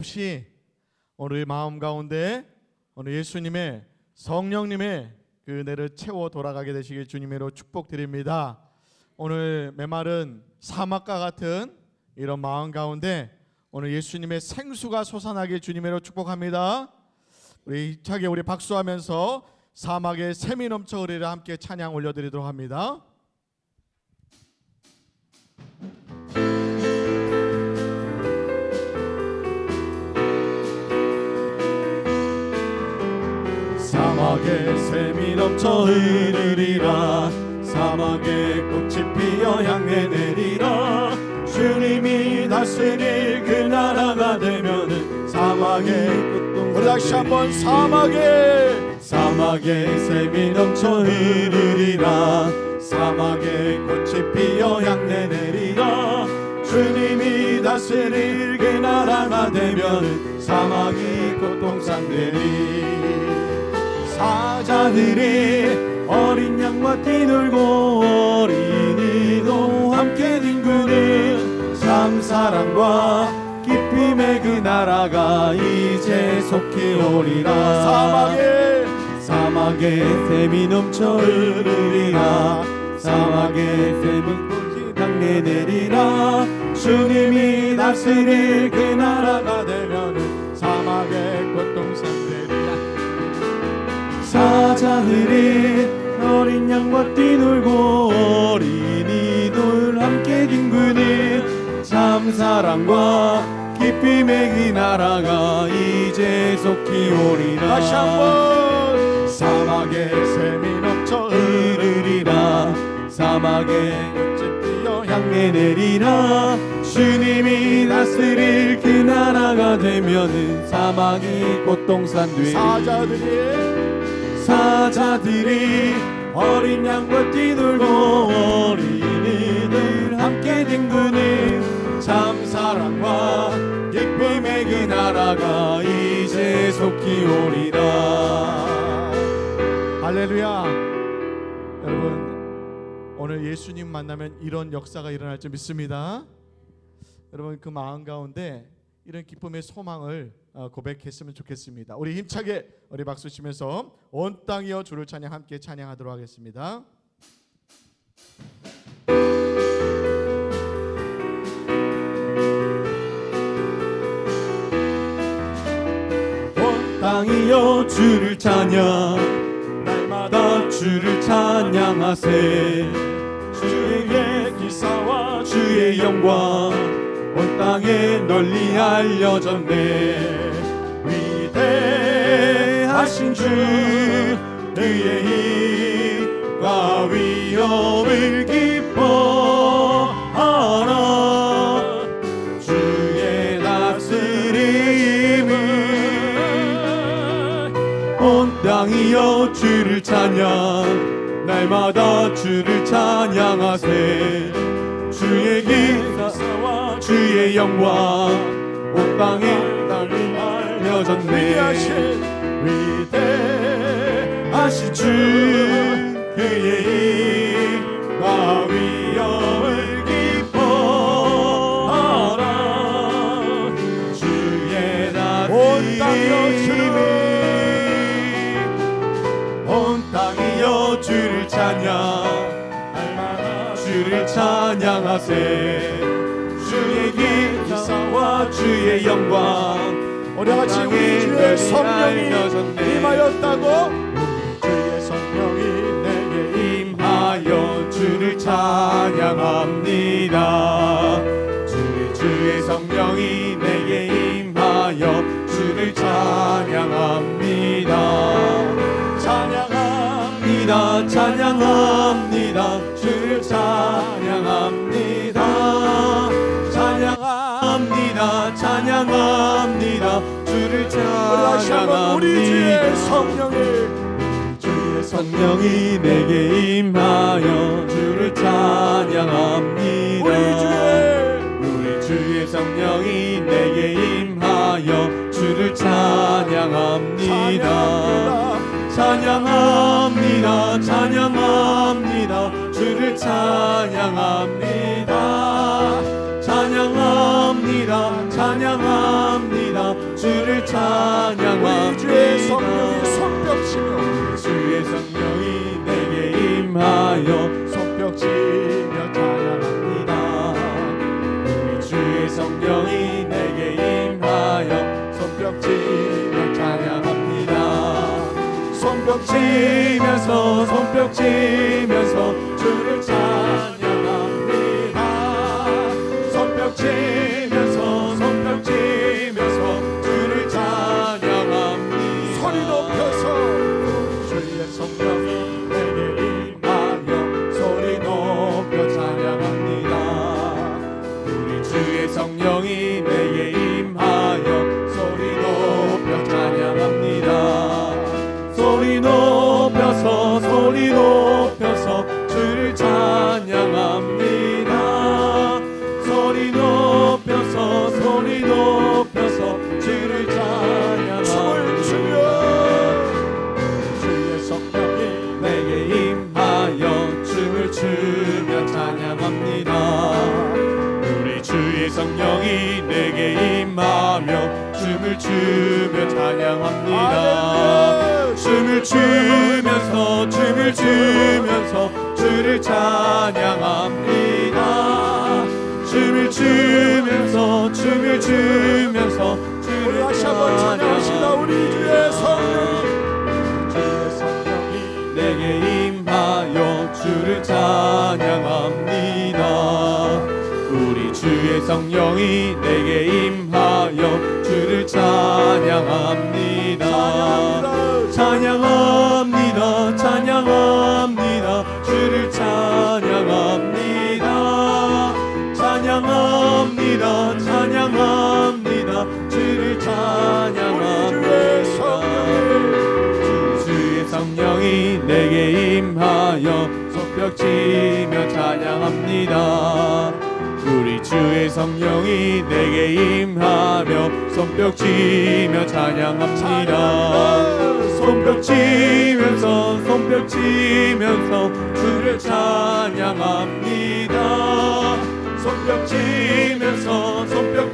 없이 오늘 마음 가운데 오늘 예수님의 성령님의 그 은혜를 채워 돌아가게 되시길 주님으로 축복드립니다. 오늘 메마른 사막과 같은 이런 마음 가운데 오늘 예수님의 생수가 솟아나길 주님으로 축복합니다. 우리 힘차게 우리 박수하면서 사막에 샘이 넘쳐 흐르리라 함께 찬양 올려드리도록 합니다. 사막에 샘이 넘쳐 흐르리라. 사막에 꽃이 피어 향해 내리라. 주님이 다스릴 그 나라가 되면은 사막에 우리 다시 한번 사막에 샘이 넘쳐 흐르리라. 사막에 꽃이 피어 향내 내리라. 주님이 다스릴 그 나라가 되면은 사막이 고통산되리. 사자들이 어린 양과 뛰놀고 어린이도 함께 딩구는 참 사랑과 기쁨의 그 나라가 이제 속히 오리라. 사막에 샘이 넘쳐 흐르리라. 사막에 샘이 향내 내리라. 주님이 다스릴 그 나라가 되면은 사막에 고통산되리라. 사자들이 어린 양과 뛰놀고 어린이들 함께 뒹구는 참 사랑과 기쁨의 그 나라가 이제 속히 오리라. 다시 한번 사막에 샘이 넘쳐 흐르리라. 사막에 꽃이 피어 향해 내리라. 주님이 다스릴 그 나라가 되면은 사막이 꽃동산 사자들이 어린 양과 뛰놀고 어린이들 함께 뒹구는 참 사랑과 기쁨의 그 나라가 이제 속히 오리라. 할렐루야. 여러분, 오늘 예수님 만나면 이런 역사가 일어날 줄 믿습니다. 여러분, 그 마음 가운데 이런 기쁨의 소망을 고백했으면 좋겠습니다. 우리 힘차게 우리 박수 치면서 온 땅이여 주를 찬양 함께 찬양하도록 하겠습니다. 온 땅이여 주를 찬양, 날마다 주를 찬양하세. 주의 기사와 주의 영광 온 땅에 널리 알려졌네. 위대하신 주, 그의 힘과 위엄을 기뻐하라. 주의 다스림은 온 땅이여 주를 찬양, 날마다 주를 찬양하세. 주의 기사와 주의 영광 온 땅에 널리 알려졌네. 위대하신 주, 그의 힘과 위엄을 기뻐하라. 주의 다스림이 온 땅이여 주를 찬양, 주를 찬양하세. 주의 기사와 주의 영광 우리 같이 우리 주의 성령이 임하였다고. 우리 주의 성령이 내게 임하여 주를 찬양합니다. 주의 성령이 내게 임하여 주를 찬양합니다. 찬양합니다. 찬양합니다. 주를 찬양합니다. 찬양합니다. 찬양합니다. 주를 찬양합니다. 우리 주의 성령이 내게 임하여 주를 찬양합니다. 우리 주의 성령이 내게 임하여 주를 찬양합니다. 찬양합니다. 찬양합니다. 주를 찬양합니다. 찬양합니다. 찬양합니다. 주를 찬양합니다. 주의 성령이 손뼉치며 주의 성령이 내게 임하여 손뼉치며 찬양합니다. 우리 주의 성령이 내게 임하여 손뼉치며 찬양합니다. 손뼉치면서 손뼉치면서 주를 찬양합니다. 손뼉치면서 손뼉치면서 주를 찬양합니다. 소리 높여서 주의 성령이 내게 임하여 소리 높여 찬양합니다. 우리 주의 성령이 내게 임하여 소리 높여 찬양합니다. 소리 높여서 주를 찬양합니다. 소리 높여서 주를 찬양합니다. 춤을 추며 주의 성령이 내게 임하여 춤을 추며 찬양합니다. 우리 주의 성령이 내게 임하며 춤을 추며 찬양합니다. 춤을 추면서 주를 찬양합니다. 춤을 추면서 우리 주를 다시 한번 찬양합시다. 우리 주의 성령이 내게 임하여 주를 찬양합니다. 우리 주의 성령이 내게 임하여 주를 찬양합니다. 찬양합니다. 찬양합니다. 주를 찬양합니다. 찬양합니다. 찬양합니다. 주를 찬양합니다. 주의 성령이 내게 임하여 손뼉치며 찬양합니다. 우리 주의 성령이 내게 임하며 손뼉치며 찬양합니다. 손뼉치면서 주를 찬양합니다. 손뼉치면서 주를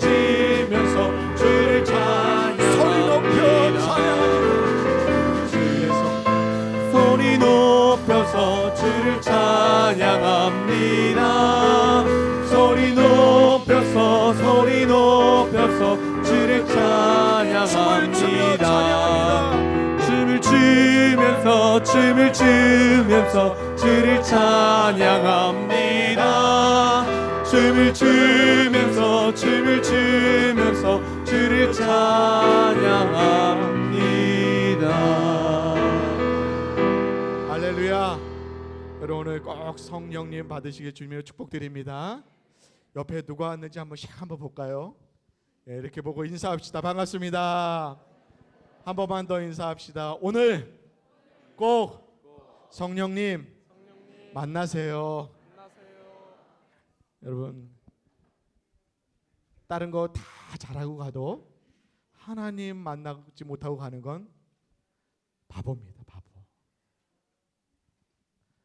찬양합니다. 소리 높여 찬양합니다. 소리 높여서 주를 찬양합니다. 소리 높여서 주를 찬양합니다. 춤을 추면서 주를 찬양합니다. 춤을 추면서 주를 찬양합니다. 할렐루야. 여러분 오늘 꼭 성령님 받으시길 주님으로 축복드립니다. 옆에 누가 왔는지 한번 볼까요? 네, 이렇게 보고 인사합시다. 반갑습니다. 한 번만 더 인사합시다. 오늘 꼭 성령님 만나세요. 여러분 다른 거 다 잘하고 가도 하나님 만나지 못하고 가는 건 바보입니다. 바보.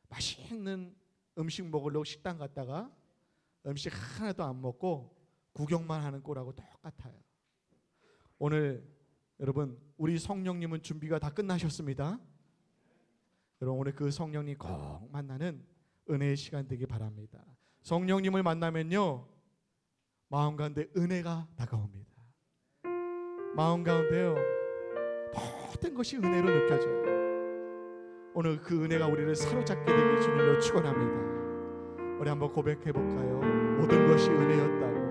맛있는 음식 먹으려고 식당 갔다가 음식 하나도 안 먹고 구경만 하는 꼴하고 똑같아요. 오늘 여러분 우리 성령님은 준비가 다 끝나셨습니다. 여러분 오늘 그 성령님 꼭 만나는 은혜의 시간 되기 바랍니다. 성령님을 만나면요 마음 가운데 은혜가 다가옵니다. 마음 가운데요 모든 것이 은혜로 느껴져요. 오늘 그 은혜가 우리를 사로잡게 되길 주님으로 축원합니다. 우리 한번 고백해 볼까요? 모든 것이 은혜였다고.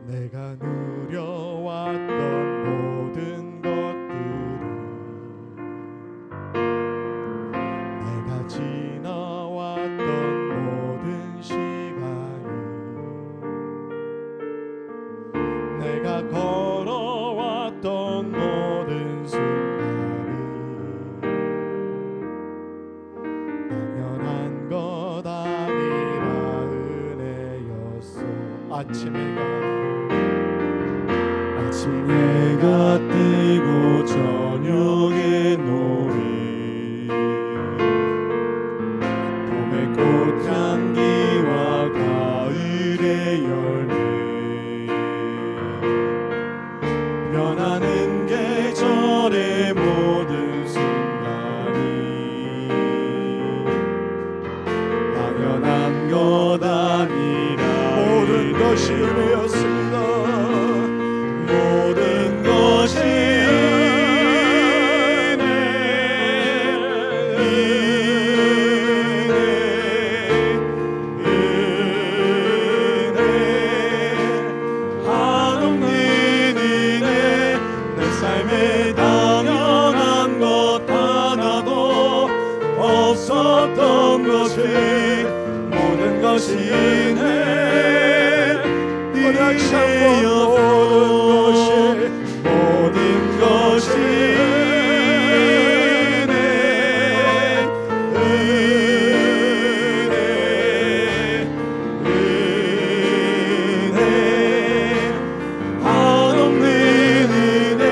내가 누려왔던 모든 것들을 내가 지나왔던 모든 시간이 내가 걸어왔던 모든 순간이 당연한 것 아니라 은혜였어. 아침해가 뜨고 저녁에 노래 봄의 꽃향기 열매 변하는 계절의 모든 순간이 당연한 것 아니라 모든 것이 은혜였습니다. 모든 것이 없었던 것이 모든 것이 은혜 모든 것이 은혜 한없는 은혜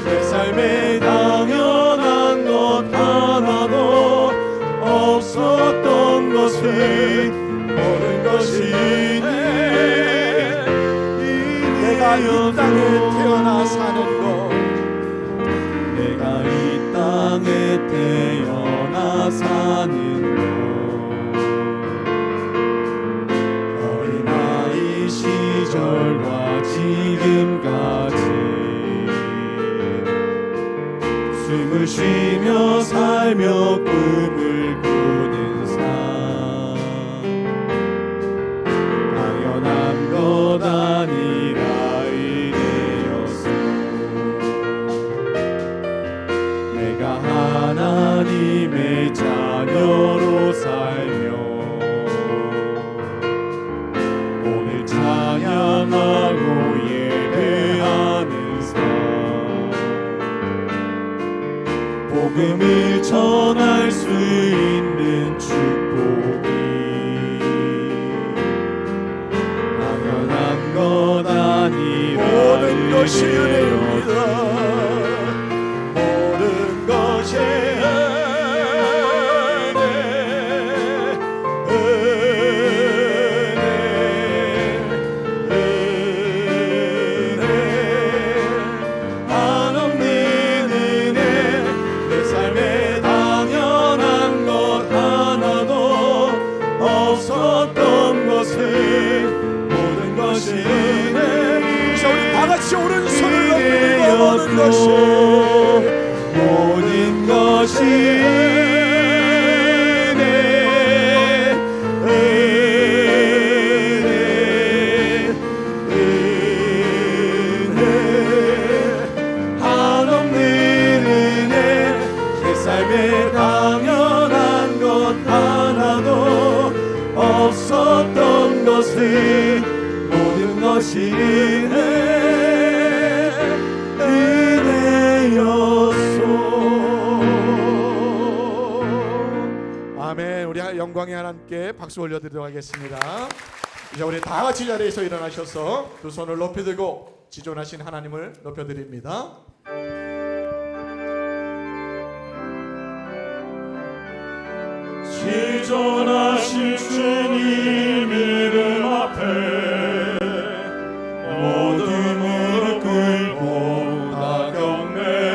내 삶에 당연한 것 하나도 없었던 것이 모든 것이 내가 이 땅에 태어나 사는 것, 내가 이 땅에 태어나 사는 것 어린아이 시절과 지금까지 숨을 쉬며 살며 꿈을 꾸는 삶 당연한 것 아니라 이래였어 내가 하나님의 자녀로 살며 오늘 찬양하고 예배하는 삶 복음을 전할 수 있는 축복이 당연한 것 아니라 모든 것이 은혜입니다. 모든 것이 한없는 은혜 내 삶에 당연한 것 하나도 없었던 것을 모든 것이 은혜 자, 우리 다 같이 오른손을 높이고 모든 것이 은혜 한없는 은혜 내 삶에 당연한 것 하나도 없었던 것을 모든 것이 은혜였소. 아멘. 우리 영광의 하나님께 박수 올려드리도록 하겠습니다. 이제 우리 다 같이 자리에서 일어나셔서 두 손을 높이 들고 지존하신 하나님을 높여드립니다. 지존하신 주님 이름 앞에 모든 무릎 꿇고 다 경배해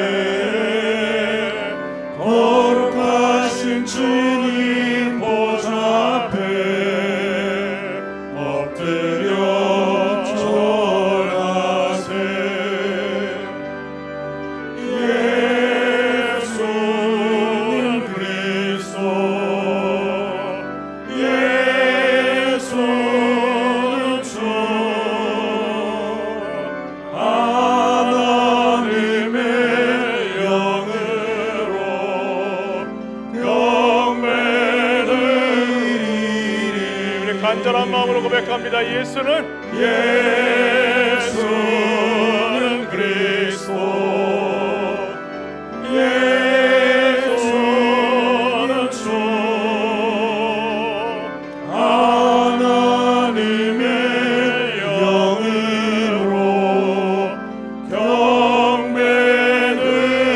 거룩하신 주님 보좌 앞에 엎드려 절하세 예수님 그리스도 예수는 주 하나님의 영으로 경배드리리 우리 간절한 마음으로 고백합니다. 예수는 그리스도 예수는 주 하나님의 영으로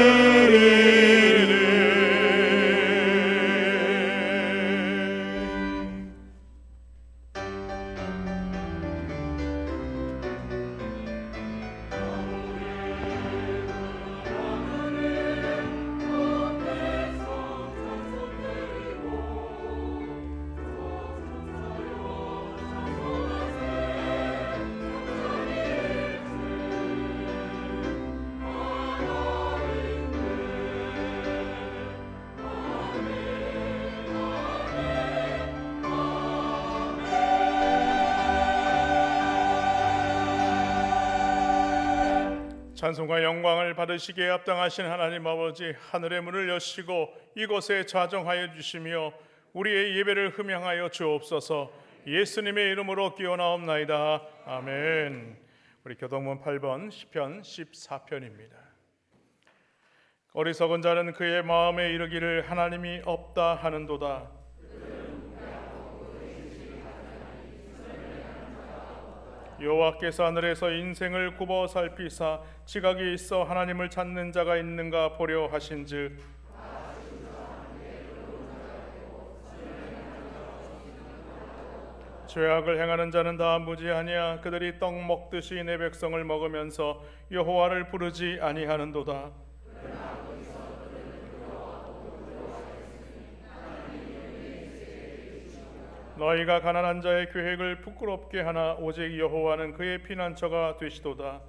경배드리리 찬송과 영광을 받으시기에 합당하신 하나님 아버지, 하늘의 문을 여시고 이곳에 좌정하여 주시며 우리의 예배를 흠양하여 주옵소서. 예수님의 이름으로 기원하옵나이다. 아멘. 우리 교동문 8번 시편 14편입니다. 어리석은 자는 그의 마음에 이르기를 하나님이 없다 하는도다. 여호와께서 하늘에서 인생을 굽어 살피사 지각이 있어 하나님을 찾는 자가 있는가 보려 하신즉 죄악을 행하는 자는 다 무지하니야. 그들이 떡 먹듯이 내 백성을 먹으면서 여호와를 부르지 아니하는도다. 너희가 가난한 자의 계획을 부끄럽게 하나 오직 여호와는 그의 피난처가 되시도다.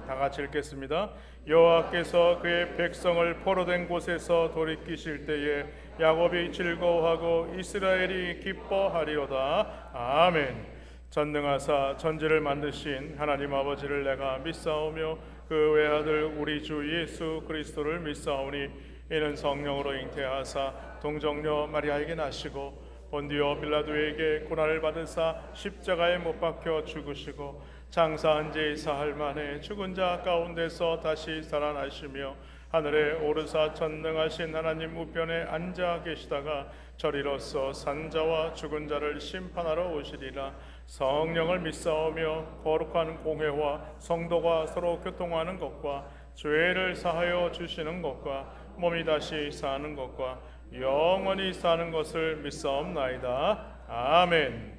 다 같이 읽겠습니다. 여호와께서 그의 백성을 포로된 곳에서 돌이키실 때에 야곱이 즐거워하고 이스라엘이 기뻐하리로다. 아멘. 전능하사 천지를 만드신 하나님 아버지를 내가 믿사오며 그 외아들 우리 주 예수 그리스도를 믿사오니 이는 성령으로 잉태하사 동정녀 마리아에게 나시고 본디오 빌라도에게 고난을 받으사 십자가에 못 박혀 죽으시고 장사한 지 사흘 만에 죽은 자 가운데서 다시 살아나시며 하늘에 오르사 전능하신 하나님 우편에 앉아 계시다가 저리로서 산자와 죽은 자를 심판하러 오시리라. 성령을 믿사오며 거룩한 공회와 성도가 서로 교통하는 것과 죄를 사하여 주시는 것과 몸이 다시 사는 것과 영원히 사는 것을 믿사옵나이다. 아멘.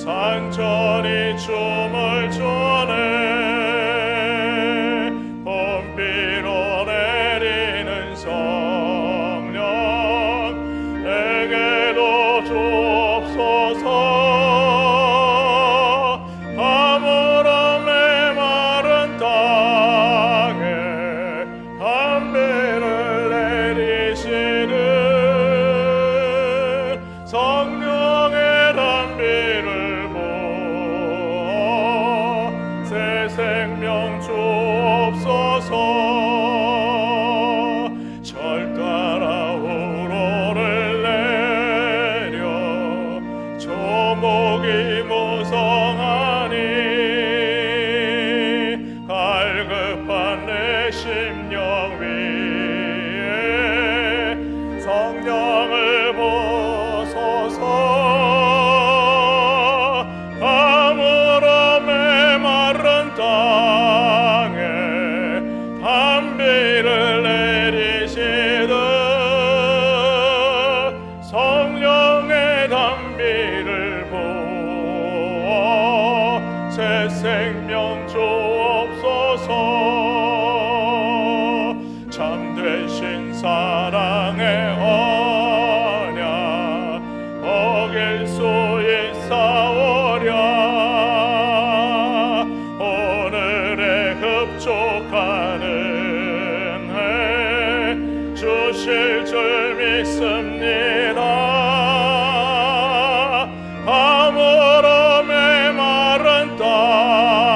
산천이 춤을 춰네. 봄비로 내리는 성령 내게도 주옵소서. 가물어 메마른 땅에 담비를 내리시는 성령의 담비를 생명 주옵소서. 절 따라 우로를 내려 조목이 무성하니 갈급한 내 심령 위에 성령을 부소서. 땅에 담비를 내리시듯 성령의 담비를 부어 새 생명 주옵소서. 참되신 사랑의 언약 어길 수 있사오랴. 흡족하는 해 주실 줄 믿습니다. 가물어 메마른 땅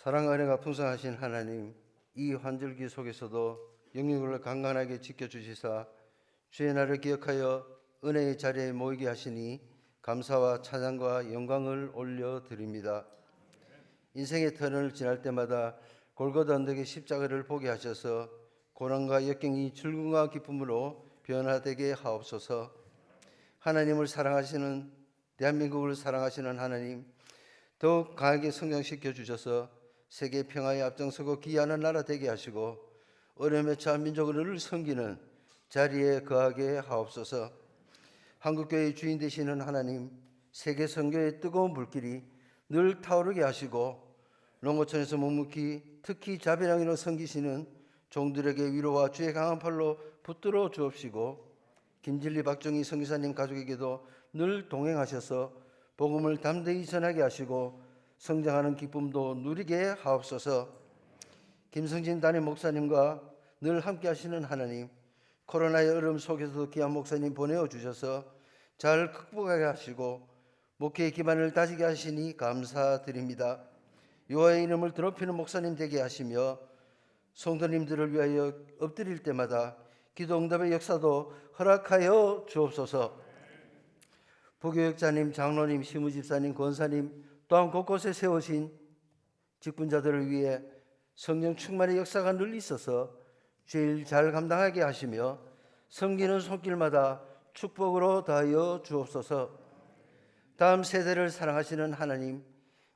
사랑 은혜가 풍성하신 하나님, 이 환절기 속에서도 영육을 강건하게 지켜주시사 주의 날을 기억하여 은혜의 자리에 모이게 하시니 감사와 찬양과 영광을 올려드립니다. 인생의 터널을 지날 때마다 골고다 언덕의 십자가를 보게 하셔서 고난과 역경이 즐거움과 기쁨으로 변화되게 하옵소서. 하나님을 사랑하시는, 대한민국을 사랑하시는 하나님, 더욱 강하게 성장시켜 주셔서 세계 평화에 앞장서고 기이하는 나라 되게 하시고 어려움에 처한 민족을 늘 섬기는 자리에 거하게 하옵소서. 한국교회의 주인 되시는 하나님, 세계 선교의 뜨거운 불길이 늘 타오르게 하시고 농어촌에서 묵묵히 특히 자비랑이로 섬기시는 종들에게 위로와 주의 강한 팔로 붙들어 주옵시고 김진리 박정희 선교사님 가족에게도 늘 동행하셔서 복음을 담대히 전하게 하시고 성장하는 기쁨도 누리게 하옵소서. 김성진 담임 목사님과 늘 함께 하시는 하나님, 코로나의 어려움 속에서도 귀한 목사님 보내어 주셔서 잘 극복하게 하시고 목회의 기반을 다지게 하시니 감사드립니다. 여호와의 이름을 드높이는 목사님 되게 하시며 성도님들을 위하여 엎드릴 때마다 기도 응답의 역사도 허락하여 주옵소서. 부교역자님, 장로님, 시무집사님, 권사님 또한 곳곳에 세우신 직분자들을 위해 성령 충만의 역사가 늘 있어서 죄일 잘 감당하게 하시며 섬기는 손길마다 축복으로 다하여 주옵소서. 다음 세대를 사랑하시는 하나님,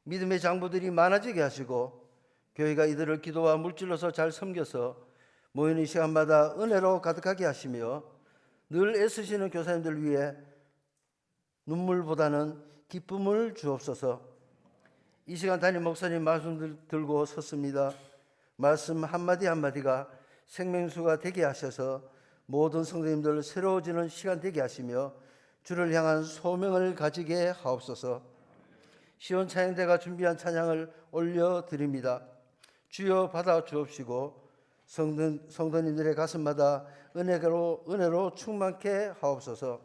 믿음의 장부들이 많아지게 하시고 교회가 이들을 기도와 물질로서 잘 섬겨서 모이는 시간마다 은혜로 가득하게 하시며 늘 애쓰시는 교사님들 위해 눈물보다는 기쁨을 주옵소서. 이 시간 담임 목사님 말씀 들고 섰습니다. 말씀 한마디 한마디가 생명수가 되게 하셔서 모든 성도님들 새로워지는 시간 되게 하시며 주를 향한 소명을 가지게 하옵소서. 시온 찬양대가 준비한 찬양을 올려드립니다. 주여 받아 주옵시고 성도님들의 가슴마다 은혜로 충만케 하옵소서.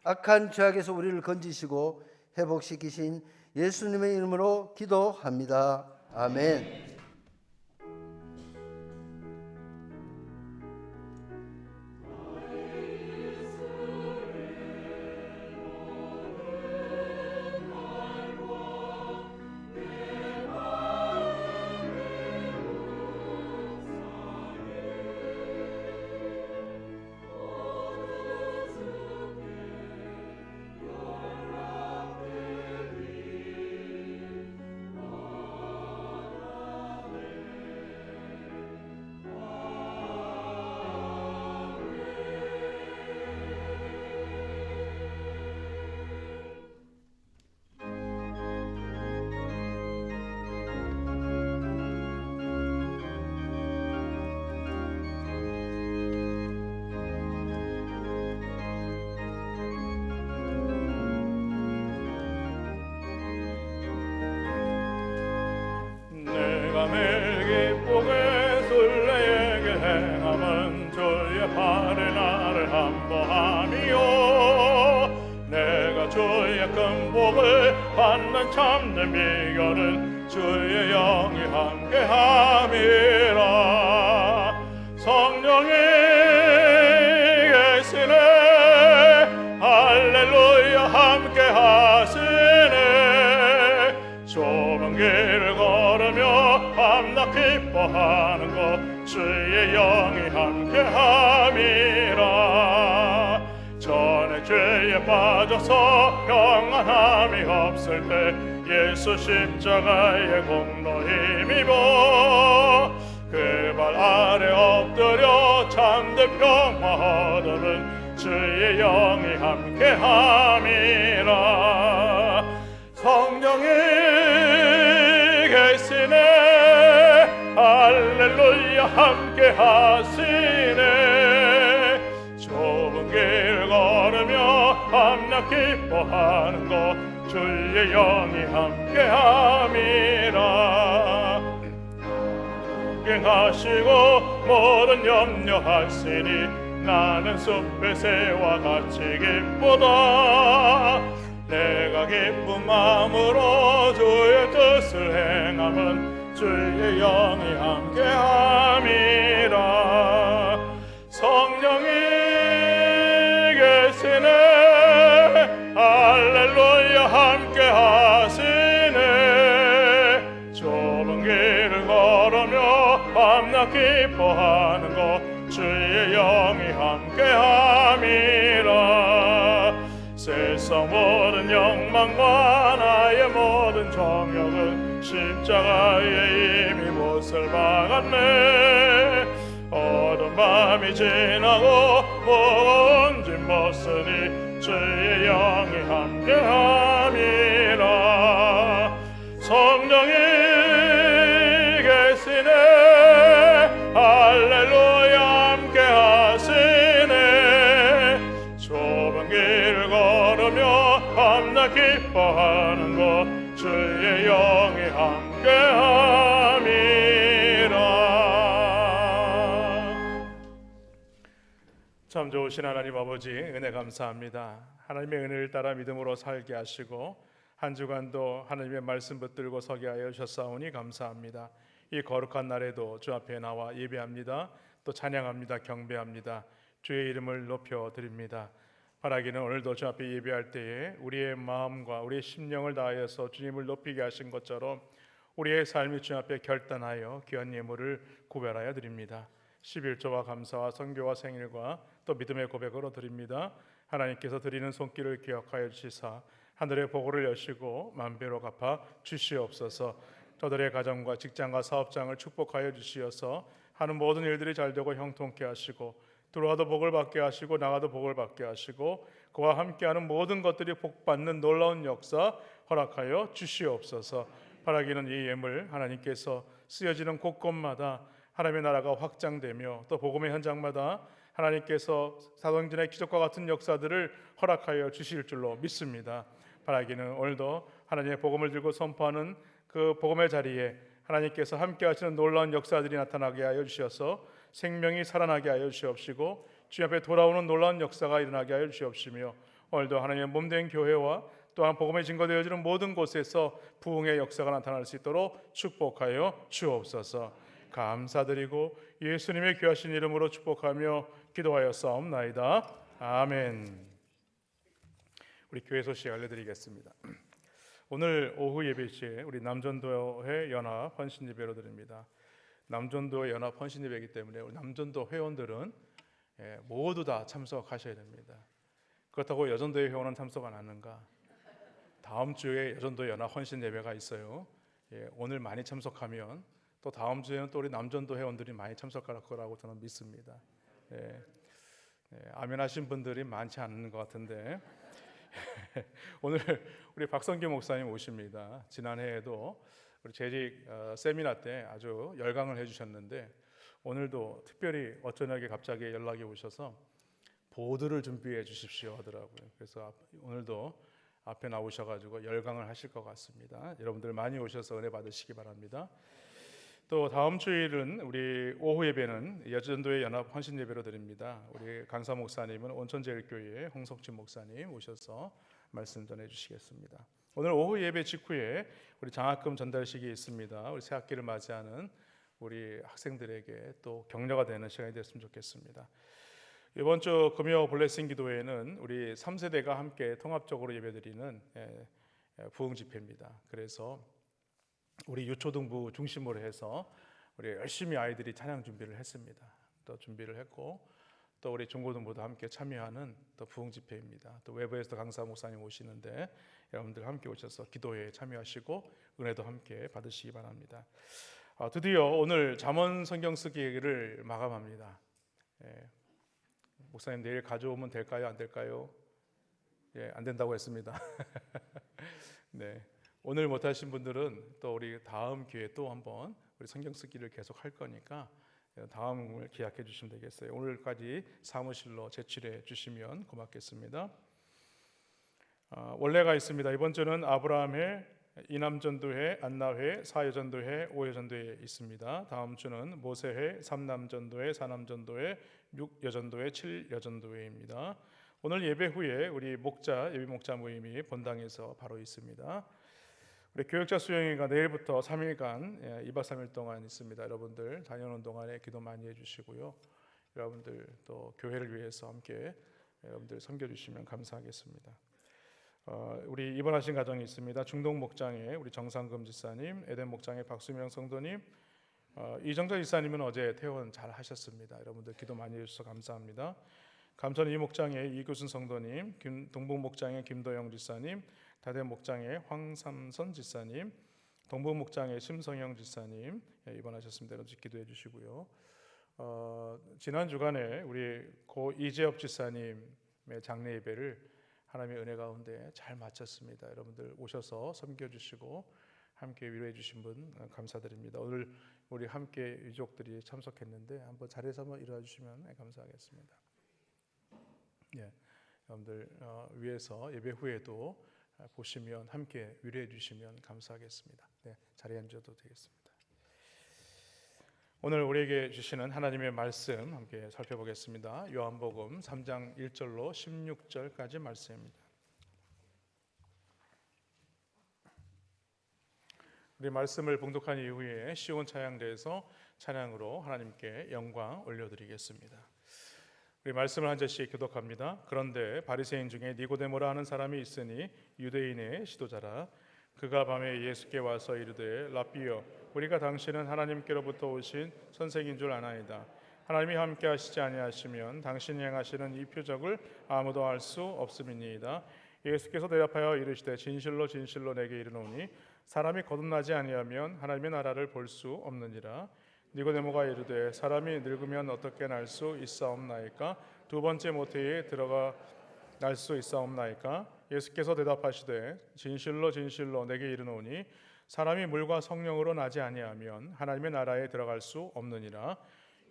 악한 죄악에서 우리를 건지시고 회복시키신 예수님의 이름으로 기도합니다. 아멘. 내게 기쁘게 순례에게 행함은 주의 팔에 나를 함보함이요 내가 주의 큰 복을 받는 참된 비결은 주의 영이 함께함이라. 성령이 계시네 할렐루야 함께하시네. 좁은 길을 걸으며 밤낮 기뻐하는 것 주의 영이 함께함이라. 전에 죄에 빠져서 평안함이 없을 때 예수 십자가의 공로 힘입어 그 발 아래 엎드려 참된 평화 얻으는 주의 영이 함께함이라. 성령이 계시네 할렐루야 함께하시네. 좁은 길 걸으며 밤낮 기뻐하는 것 주의 영이 함께함이라. 하시고 모든 염려하시니 나는 숲의 새와 같이 기쁘다. 내가 기쁜 마음으로 주의 뜻을 행함은 주의 영이 함께함이라. 성령이 계시네 할렐루야 함께하시네. 좁은 길을 걸으며 밤낮 기뻐하는 것 주의 영이 함께함이라. 세상 모든 욕망과 나의 모든 정욕은 십자가에 이미 못을 박았네. 어두운 밤이 지나고 무거운 짐 벗으니 주의 영이 함께함이라. 성령이 계시네 할렐루야 함께하시네. 좁은 길을 걸으며 밤낮 기뻐하는 것 주의 영이 함께함이라. 참 좋으신 하나님 아버지, 은혜 감사합니다. 하나님의 은혜를 따라 믿음으로 살게 하시고 한 주간도 하나님의 말씀 붙들고 서게 하여 주셨사오니 감사합니다. 이 거룩한 날에도 주 앞에 나와 예배합니다. 또 찬양합니다. 경배합니다. 주의 이름을 높여 드립니다. 바라기는 오늘도 주 앞에 예배할 때에 우리의 마음과 우리의 심령을 다하여서 주님을 높이게 하신 것처럼 우리의 삶이 주 앞에 결단하여 귀한 예물을 구별하여 드립니다. 11조와 감사와 선교와 생일과 또 믿음의 고백으로 드립니다. 하나님께서 드리는 손길을 기억하여 주시사 하늘의 보고를 여시고 만배로 갚아 주시옵소서. 저들의 가정과 직장과 사업장을 축복하여 주시어서 하는 모든 일들이 잘되고 형통케 하시고 들어와도 복을 받게 하시고 나가도 복을 받게 하시고 그와 함께하는 모든 것들이 복받는 놀라운 역사 허락하여 주시옵소서. 바라기는 이 예물 하나님께서 쓰여지는 곳곳마다 하나님의 나라가 확장되며 또 복음의 현장마다 하나님께서 사도행전의 기적과 같은 역사들을 허락하여 주실 줄로 믿습니다. 바라기는 오늘도 하나님의 복음을 들고 선포하는 그 복음의 자리에 하나님께서 함께 하시는 놀라운 역사들이 나타나게 하여 주셔서 생명이 살아나게 하여 주시옵시고 주님 앞에 돌아오는 놀라운 역사가 일어나게 하여 주시옵시며 오늘도 하나님의 몸된 교회와 또한 복음의 증거되어지는 모든 곳에서 부흥의 역사가 나타날 수 있도록 축복하여 주옵소서. 감사드리고 예수님의 귀하신 이름으로 축복하며 기도하여 싸움나이다. 아멘. 우리 교회 소식 알려드리겠습니다. 오늘 오후 예배 시에 우리 남전도회 연합 헌신 예배로 드립니다. 남전도 연합 헌신 예배이기 때문에 우리 남전도 회원들은 모두 다 참석하셔야 됩니다. 그렇다고 여전도회 회원은 참석 안 하는가? 다음 주에 여전도 연합 헌신 예배가 있어요. 오늘 많이 참석하면 또 다음 주에는 또 우리 남전도 회원들이 많이 참석할 거라고 저는 믿습니다. 아멘 하신 분들이 많지 않은 것 같은데 오늘 우리 박성규 목사님 오십니다. 지난해에도 우리 재직 세미나 때 아주 열강을 해주셨는데 오늘도 특별히 어쩌냐게 갑자기 연락이 오셔서 보드를 준비해 주십시오 하더라고요. 그래서 오늘도 앞에 나오셔가지고 열강을 하실 것 같습니다. 여러분들 많이 오셔서 은혜 받으시기 바랍니다. 또 다음 주일은 우리 오후 예배는 여전도의 연합 헌신 예배로 드립니다. 우리 강사 목사님은 온천제일교회 홍석진 목사님 오셔서 말씀 전해 주시겠습니다. 오늘 오후 예배 직후에 우리 장학금 전달식이 있습니다. 우리 새 학기를 맞이하는 우리 학생들에게 또 격려가 되는 시간이 됐으면 좋겠습니다. 이번 주 금요 블레싱 기도회는 우리 3세대가 함께 통합적으로 예배드리는 부흥 집회입니다. 그래서 우리 유초등부 중심으로 해서 우리 열심히 아이들이 찬양 준비를 했습니다. 또 준비를 했고 또 우리 중고등부도 함께 참여하는 또 부흥 집회입니다. 또 외부에서 강사 목사님 오시는데 여러분들 함께 오셔서 기도회에 참여하시고 은혜도 함께 받으시기 바랍니다. 드디어 오늘 잠언 성경 쓰기를 마감합니다. 목사님 내일 가져오면 될까요? 안 될까요? 안 된다고 했습니다. 네. 오늘 못하신 분들은 또 우리 다음 기회에 또 한번 우리 성경 쓰기를 계속 할 거니까 다음을 기약해 주시면 되겠어요. 오늘까지 사무실로 제출해 주시면 고맙겠습니다. 원래가 있습니다. 이번 주는 아브라함회, 이남전도회, 안나회, 사여전도회, 오여전도회 있습니다. 다음 주는 모세회, 삼남전도회, 사남전도회, 육여전도회, 칠여전도회입니다. 오늘 예배 후에 우리 예비 목자 모임이 본당에서 바로 있습니다. 우리 교역자 수영회가 내일부터 3일간 2박 3일 동안 있습니다. 여러분들 다녀오는 동안에 기도 많이 해주시고요. 여러분들 또 교회를 위해서 함께 여러분들 섬겨주시면 감사하겠습니다. 우리 입원하신 가정이 있습니다. 중동 목장의 우리 정상금 지사님, 에덴 목장의 박수명 성도님, 이정자 지사님은 어제 퇴원 잘 하셨습니다. 여러분들 기도 많이 해주셔서 감사합니다. 감천 이 목장의 이교순 성도님, 동북 목장의 김도영 지사님, 다대 목장의 황삼선 지사님, 동북 목장의 심성영 지사님 입원하셨습니다. 여러분 기도해 주시고요. 지난 주간에 우리 고 이재엽 지사님의 장례 예배를 하나님의 은혜 가운데 잘 마쳤습니다. 여러분들 오셔서 섬겨주시고 함께 위로해 주신 분 감사드립니다. 오늘 우리 함께 유족들이 참석했는데 한번 자리에서 한번 일어나 주시면 감사하겠습니다. 예, 여러분들 위에서 예배 후에도 보시면 함께 위로해 주시면 감사하겠습니다. 네, 자리에 앉아도 되겠습니다. 오늘 우리에게 주시는 하나님의 말씀 함께 살펴보겠습니다. 요한복음 3장 1절로 16절까지 말씀입니다. 우리 말씀을 봉독한 이후에 시온 찬양대에서 찬양으로 하나님께 영광 올려드리겠습니다. 우리 말씀을 한 절씩 교독합니다. 그런데 바리새인 중에 니고데모라 하는 사람이 있으니 유대인의 지도자라. 그가 밤에 예수께 와서 이르되 라삐여 우리가 당신은 하나님께로부터 오신 선생인 줄 아나이다. 하나님이 함께 하시지 아니하시면 당신이 행하시는 이 표적을 아무도 알 수 없음이니이다. 예수께서 대답하여 이르시되 진실로 진실로 내게 이르노니 사람이 거듭나지 아니하면 하나님의 나라를 볼 수 없느니라. 니고데모가 이르되 사람이 늙으면 어떻게 날 수 있사옵나이까? 두 번째 모태에 들어가 날 수 있사옵나이까? 예수께서 대답하시되 진실로 진실로 내게 이르노니 사람이 물과 성령으로 나지 아니하면 하나님의 나라에 들어갈 수 없느니라.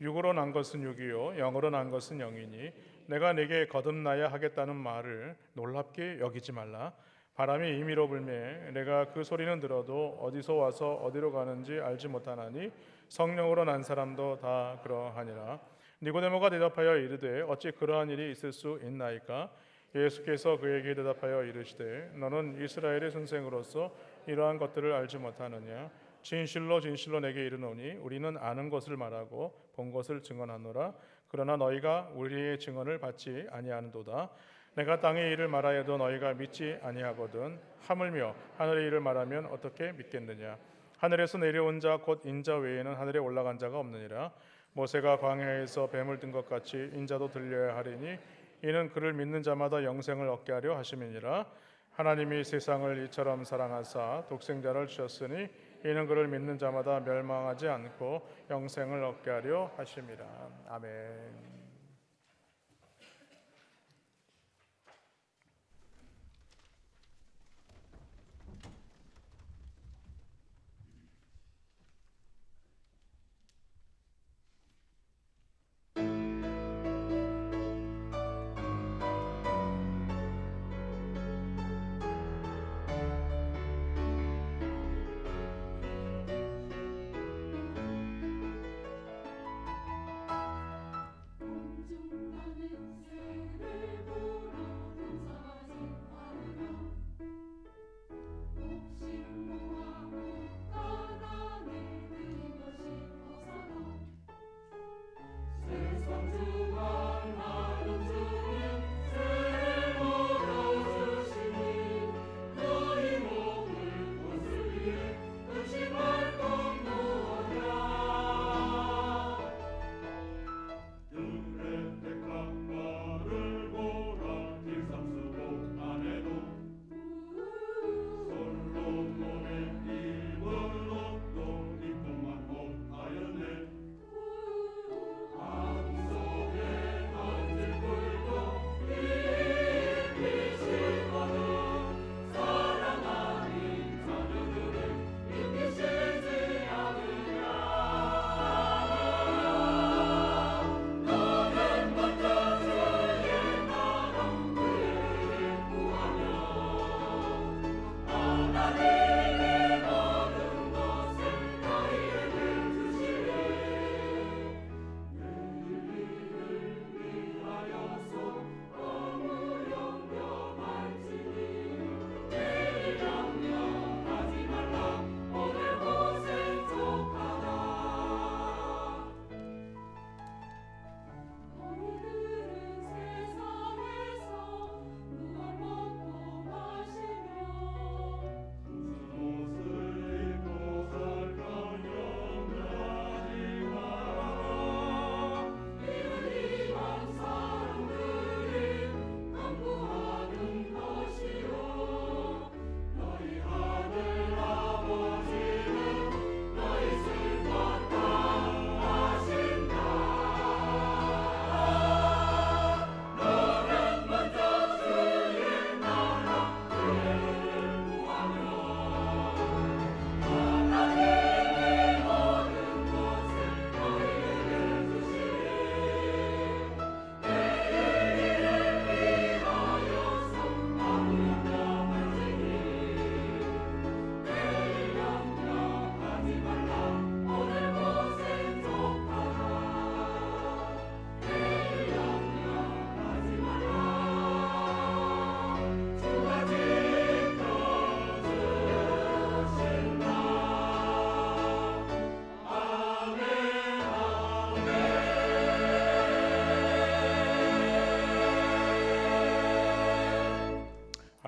육으로 난 것은 육이요 영으로 난 것은 영이니 내가 네게 거듭나야 하겠다는 말을 놀랍게 여기지 말라. 바람이 임의로 불매 내가 그 소리는 들어도 어디서 와서 어디로 가는지 알지 못하나니 성령으로 난 사람도 다 그러하니라. 니고데모가 대답하여 이르되 어찌 그러한 일이 있을 수 있나이까? 예수께서 그에게 대답하여 이르시되 너는 이스라엘의 선생으로서 이러한 것들을 알지 못하느냐? 진실로 진실로 내게 이르노니 우리는 아는 것을 말하고 본 것을 증언하노라. 그러나 너희가 우리의 증언을 받지 아니하는도다. 내가 땅의 일을 말하여도 너희가 믿지 아니하거든. 하물며 하늘의 일을 말하면 어떻게 믿겠느냐? 하늘에서 내려온 자 곧 인자 외에는 하늘에 올라간 자가 없느니라. 모세가 광야에서 뱀을 든 것 같이 인자도 들려야 하리니 이는 그를 믿는 자마다 영생을 얻게 하려 하심이니라. 하나님이 세상을 이처럼 사랑하사 독생자를 주셨으니 이는 그를 믿는 자마다 멸망하지 않고 영생을 얻게 하려 하심이라. 아멘.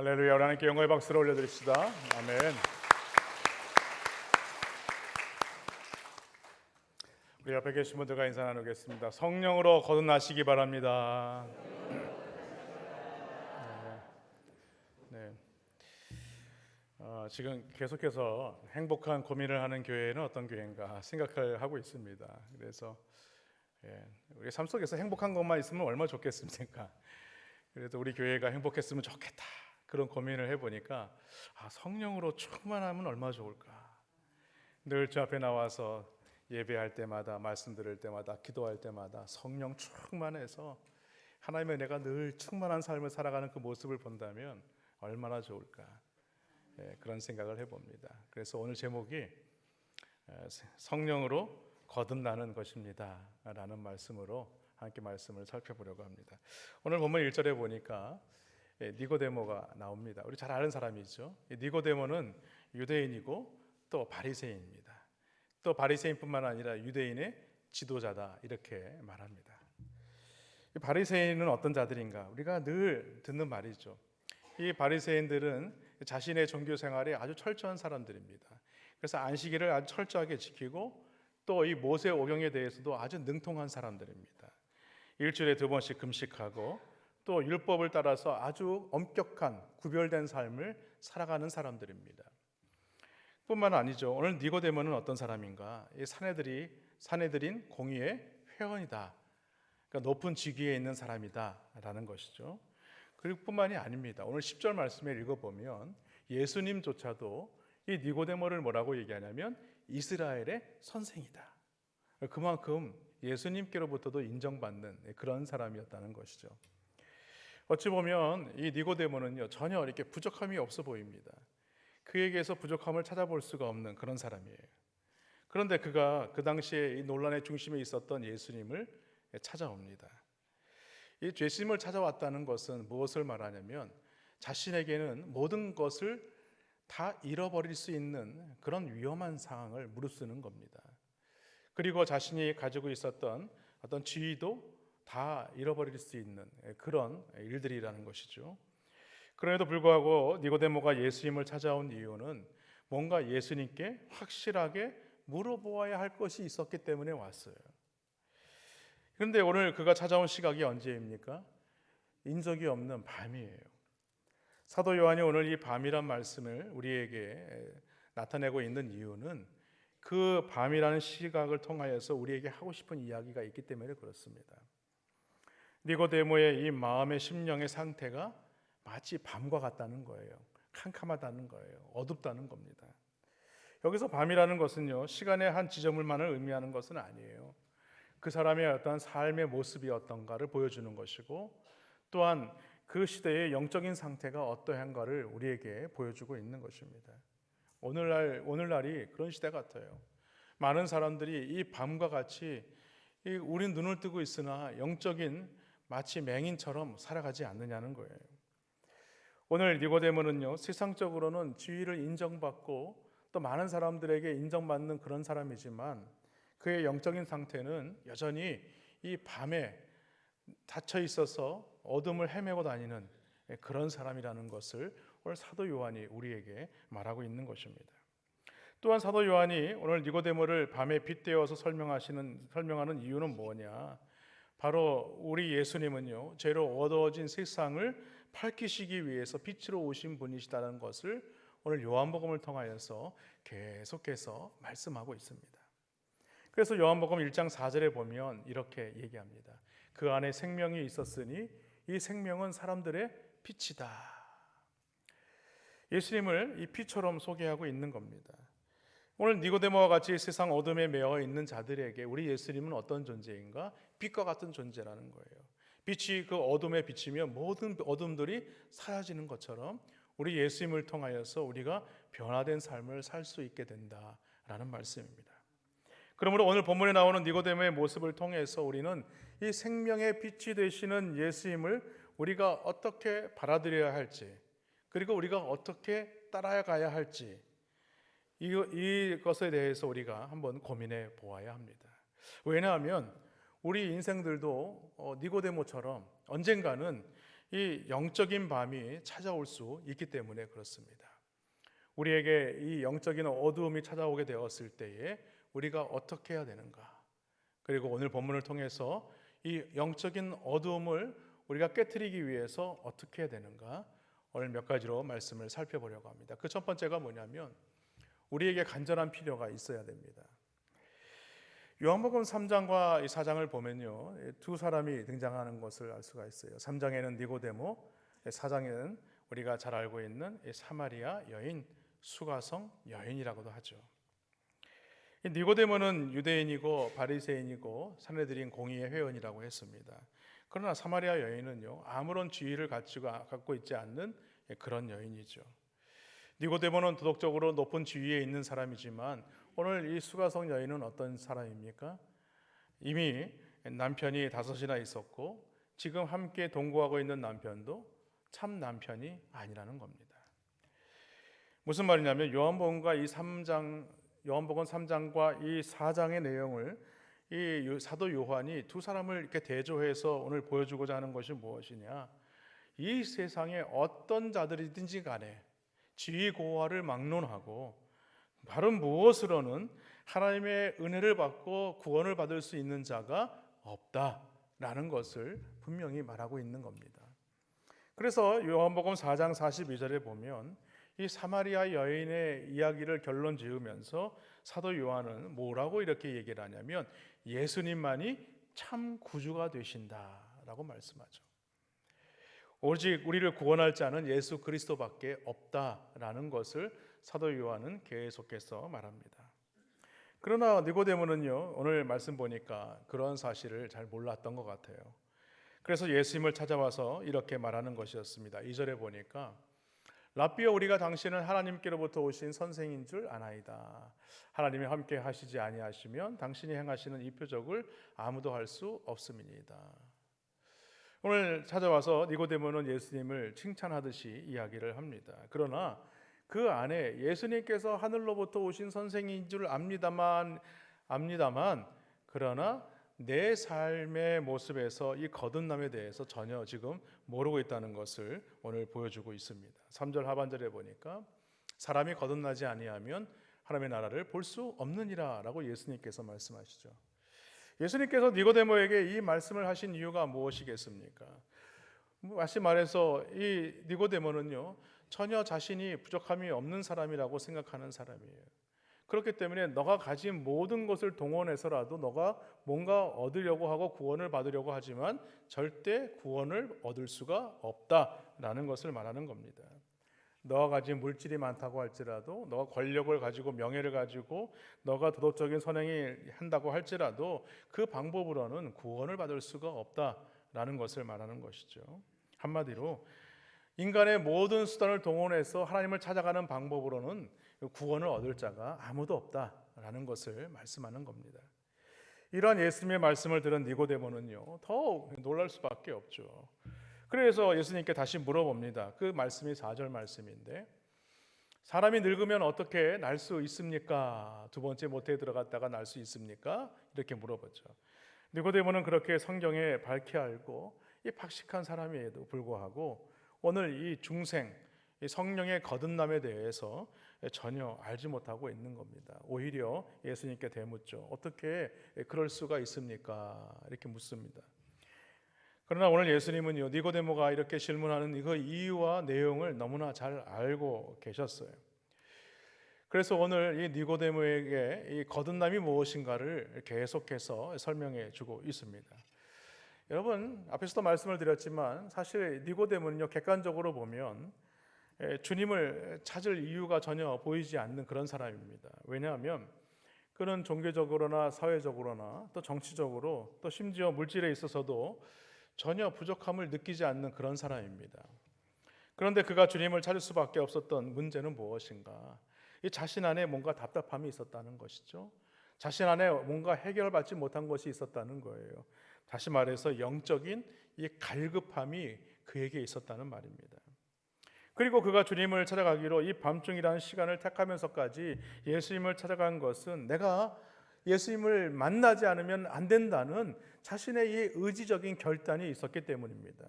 할렐루야. 우리 하나님께 영광의 박수를 올려드립시다. 아멘. 우리 옆에 계신 분들과 인사 나누겠습니다. 성령으로 거듭나시기 바랍니다. 네. 지금 계속해서 행복한 고민을 하는 교회는 어떤 교회인가 생각을 하고 있습니다. 그래서 우리 삶 속에서 행복한 것만 있으면 얼마나 좋겠습니까? 그래도 우리 교회가 행복했으면 좋겠다, 그런 고민을 해보니까 성령으로 충만하면 얼마나 좋을까. 늘 저 앞에 나와서 예배할 때마다, 말씀 들을 때마다, 기도할 때마다 성령 충만해서 하나님의 은혜가 늘 충만한 삶을 살아가는 그 모습을 본다면 얼마나 좋을까, 그런 생각을 해봅니다. 그래서 오늘 제목이 성령으로 거듭나는 것입니다 라는 말씀으로 함께 말씀을 살펴보려고 합니다. 오늘 본문 1절에 보니까 니고데모가 나옵니다. 우리 잘 아는 사람이죠. 니고데모는 유대인이고 또 바리새인입니다. 또 바리새인뿐만 아니라 유대인의 지도자다, 이렇게 말합니다. 이 바리새인은 어떤 자들인가? 우리가 늘 듣는 말이죠. 이 바리새인들은 자신의 종교 생활에 아주 철저한 사람들입니다. 그래서 안식일을 아주 철저하게 지키고 또 이 모세 오경에 대해서도 아주 능통한 사람들입니다. 일주일에 2번씩 금식하고 또 율법을 따라서 아주 엄격한 구별된 삶을 살아가는 사람들입니다. 뿐만 아니죠. 오늘 니고데모는 어떤 사람인가? 이 사내들인 공의의 회원이다. 그러니까 높은 직위에 있는 사람이다라는 것이죠. 그리고 뿐만이 아닙니다. 오늘 10절 말씀을 읽어보면 예수님조차도 이 니고데모를 뭐라고 얘기하냐면 이스라엘의 선생이다. 그만큼 예수님께로부터도 인정받는 그런 사람이었다는 것이죠. 어찌 보면 이 니고데모는요, 전혀 이렇게 부족함이 없어 보입니다. 그에게서 부족함을 찾아볼 수가 없는 그런 사람이에요. 그런데 그가 그 당시에 이 논란의 중심에 있었던 예수님을 찾아옵니다. 이 예수님을 찾아왔다는 것은 무엇을 말하냐면 자신에게는 모든 것을 다 잃어버릴 수 있는 그런 위험한 상황을 무릅쓰는 겁니다. 그리고 자신이 가지고 있었던 어떤 지위도 다 잃어버릴 수 있는 그런 일들이라는 것이죠. 그럼에도 불구하고 니고데모가 예수님을 찾아온 이유는 뭔가 예수님께 확실하게 물어보아야 할 것이 있었기 때문에 왔어요. 그런데 오늘 그가 찾아온 시각이 언제입니까? 인적이 없는 밤이에요. 사도 요한이 오늘 이 밤이란 말씀을 우리에게 나타내고 있는 이유는 그 밤이라는 시각을 통하여서 우리에게 하고 싶은 이야기가 있기 때문에 그렇습니다. 니고데모의 이 마음의 심령의 상태가 마치 밤과 같다는 거예요. 캄캄하다는 거예요. 어둡다는 겁니다. 여기서 밤이라는 것은요, 시간의 한 지점을만을 의미하는 것은 아니에요. 그 사람의 어떤 삶의 모습이 어떤가를 보여주는 것이고, 또한 그 시대의 영적인 상태가 어떠한가를 우리에게 보여주고 있는 것입니다. 오늘날이 그런 시대 같아요. 많은 사람들이 이 밤과 같이 우린 눈을 뜨고 있으나 영적인 마치 맹인처럼 살아가지 않느냐는 거예요. 오늘 니고데모는요, 세상적으로는 지위를 인정받고 또 많은 사람들에게 인정받는 그런 사람이지만 그의 영적인 상태는 여전히 이 밤에 닫혀 있어서 어둠을 헤매고 다니는 그런 사람이라는 것을 오늘 사도 요한이 우리에게 말하고 있는 것입니다. 또한 사도 요한이 오늘 니고데모를 밤에 빗대어서 설명하는 이유는 뭐냐? 바로 우리 예수님은요, 죄로 어두워진 세상을 밝히시기 위해서 빛으로 오신 분이시다는 것을 오늘 요한복음을 통하여서 계속해서 말씀하고 있습니다. 그래서 요한복음 1장 4절에 보면 이렇게 얘기합니다. 그 안에 생명이 있었으니 이 생명은 사람들의 빛이다. 예수님을 이 빛처럼 소개하고 있는 겁니다. 오늘 니고데모와 같이 세상 어둠에 매여 있는 자들에게 우리 예수님은 어떤 존재인가? 빛과 같은 존재라는 거예요. 빛이 그 어둠에 비치면 모든 어둠들이 사라지는 것처럼 우리 예수님을 통하여서 우리가 변화된 삶을 살 수 있게 된다라는 말씀입니다. 그러므로 오늘 본문에 나오는 니고데모의 모습을 통해서 우리는 이 생명의 빛이 되시는 예수님을 우리가 어떻게 받아들여야 할지, 그리고 우리가 어떻게 따라가야 할지, 이것에 대해서 우리가 한번 고민해 보아야 합니다. 왜냐하면 우리 인생들도 니고데모처럼 언젠가는 이 영적인 밤이 찾아올 수 있기 때문에 그렇습니다. 우리에게 이 영적인 어두움이 찾아오게 되었을 때에 우리가 어떻게 해야 되는가? 그리고 오늘 본문을 통해서 이 영적인 어두움을 우리가 깨트리기 위해서 어떻게 해야 되는가? 오늘 몇 가지로 말씀을 살펴보려고 합니다. 그 첫 번째가 뭐냐면 우리에게 간절한 필요가 있어야 됩니다. 요한복음 3장과 4장을 보면요, 두 사람이 등장하는 것을 알 수가 있어요. 3장에는 니고데모, 4장에는 우리가 잘 알고 있는 사마리아 여인, 수가성 여인이라고도 하죠. 니고데모는 유대인이고 바리새인이고 산헤드린 공의의 회원이라고 했습니다. 그러나 사마리아 여인은요, 아무런 지위를 갖고 있지 않는 그런 여인이죠. 니고데모는 도덕적으로 높은 지위에 있는 사람이지만 오늘 이 수가성 여인은 어떤 사람입니까? 이미 남편이 5이나 있었고 지금 함께 동거하고 있는 남편도 참 남편이 아니라는 겁니다. 무슨 말이냐면 요한복음 3장과 이 4장의 내용을 이 사도 요한이 두 사람을 이렇게 대조해서 오늘 보여주고자 하는 것이 무엇이냐? 이 세상에 어떤 자들이든지 간에 지위 고하를 막론하고 다른 무엇으로는 하나님의 은혜를 받고 구원을 받을 수 있는 자가 없다라는 것을 분명히 말하고 있는 겁니다. 그래서 요한복음 4장 42절에 보면 이 사마리아 여인의 이야기를 결론 지으면서 사도 요한은 뭐라고 이렇게 얘기를 하냐면 예수님만이 참 구주가 되신다라고 말씀하죠. 오직 우리를 구원할 자는 예수 그리스도밖에 없다라는 것을 사도 요한은 계속해서 말합니다. 그러나 니고데모는요, 오늘 말씀 보니까 그런 사실을 잘 몰랐던 것 같아요. 그래서 예수님을 찾아와서 이렇게 말하는 것이었습니다. 2절에 보니까 랍비여, 우리가 당신은 하나님께로부터 오신 선생인 줄 아나이다. 하나님이 함께 하시지 아니하시면 당신이 행하시는 이 표적을 아무도 할 수 없음이니이다. 오늘 찾아와서 니고데모는 예수님을 칭찬하듯이 이야기를 합니다. 그러나 그 안에 예수님께서 하늘로부터 오신 선생인 줄 압니다만 그러나 내 삶의 모습에서 이 거듭남에 대해서 전혀 지금 모르고 있다는 것을 오늘 보여주고 있습니다. 3절 하반절에 보니까 사람이 거듭나지 아니하면 하나님의 나라를 볼 수 없느니라 라고 예수님께서 말씀하시죠. 예수님께서 니고데모에게 이 말씀을 하신 이유가 무엇이겠습니까? 다시 말해서 이 니고데모는요, 전혀 자신이 부족함이 없는 사람이라고 생각하는 사람이에요. 그렇기 때문에 너가 가진 모든 것을 동원해서라도 너가 뭔가 얻으려고 하고 구원을 받으려고 하지만 절대 구원을 얻을 수가 없다라는 것을 말하는 겁니다. 너가 가진 물질이 많다고 할지라도, 너가 권력을 가지고 명예를 가지고 너가 도덕적인 선행을 한다고 할지라도 그 방법으로는 구원을 받을 수가 없다라는 것을 말하는 것이죠. 한마디로 인간의 모든 수단을 동원해서 하나님을 찾아가는 방법으로는 구원을 얻을 자가 아무도 없다라는 것을 말씀하는 겁니다. 이러한 예수님의 말씀을 들은 니고데모는요, 더욱 놀랄 수밖에 없죠. 그래서 예수님께 다시 물어봅니다. 그 말씀이 4절 말씀인데, 사람이 늙으면 어떻게 날 수 있습니까? 두 번째 모태에 들어갔다가 날 수 있습니까? 이렇게 물어보죠. 니고데모는 그렇게 성경에 밝히 알고 이 박식한 사람에도 불구하고 오늘 이 중생, 이 성령의 거듭남에 대해서 전혀 알지 못하고 있는 겁니다. 오히려 예수님께 대묻죠. 어떻게 그럴 수가 있습니까? 이렇게 묻습니다. 그러나 오늘 예수님은요, 니고데모가 이렇게 질문하는 그 이유와 내용을 너무나 잘 알고 계셨어요. 그래서 오늘 이 니고데모에게 이 거듭남이 무엇인가를 계속해서 설명해 주고 있습니다. 여러분, 앞에서도 말씀을 드렸지만 사실 니고데모는요, 객관적으로 보면 주님을 찾을 이유가 전혀 보이지 않는 그런 사람입니다. 왜냐하면 그는 종교적으로나 사회적으로나 또 정치적으로 또 심지어 물질에 있어서도 전혀 부족함을 느끼지 않는 그런 사람입니다. 그런데 그가 주님을 찾을 수밖에 없었던 문제는 무엇인가? 이 자신 안에 뭔가 답답함이 있었다는 것이죠. 자신 안에 뭔가 해결받지 못한 것이 있었다는 거예요. 다시 말해서 영적인 이 갈급함이 그에게 있었다는 말입니다. 그리고 그가 주님을 찾아가기로 이 밤중이라는 시간을 택하면서까지 예수님을 찾아간 것은 내가 예수님을 만나지 않으면 안 된다는 자신의 이 의지적인 결단이 있었기 때문입니다.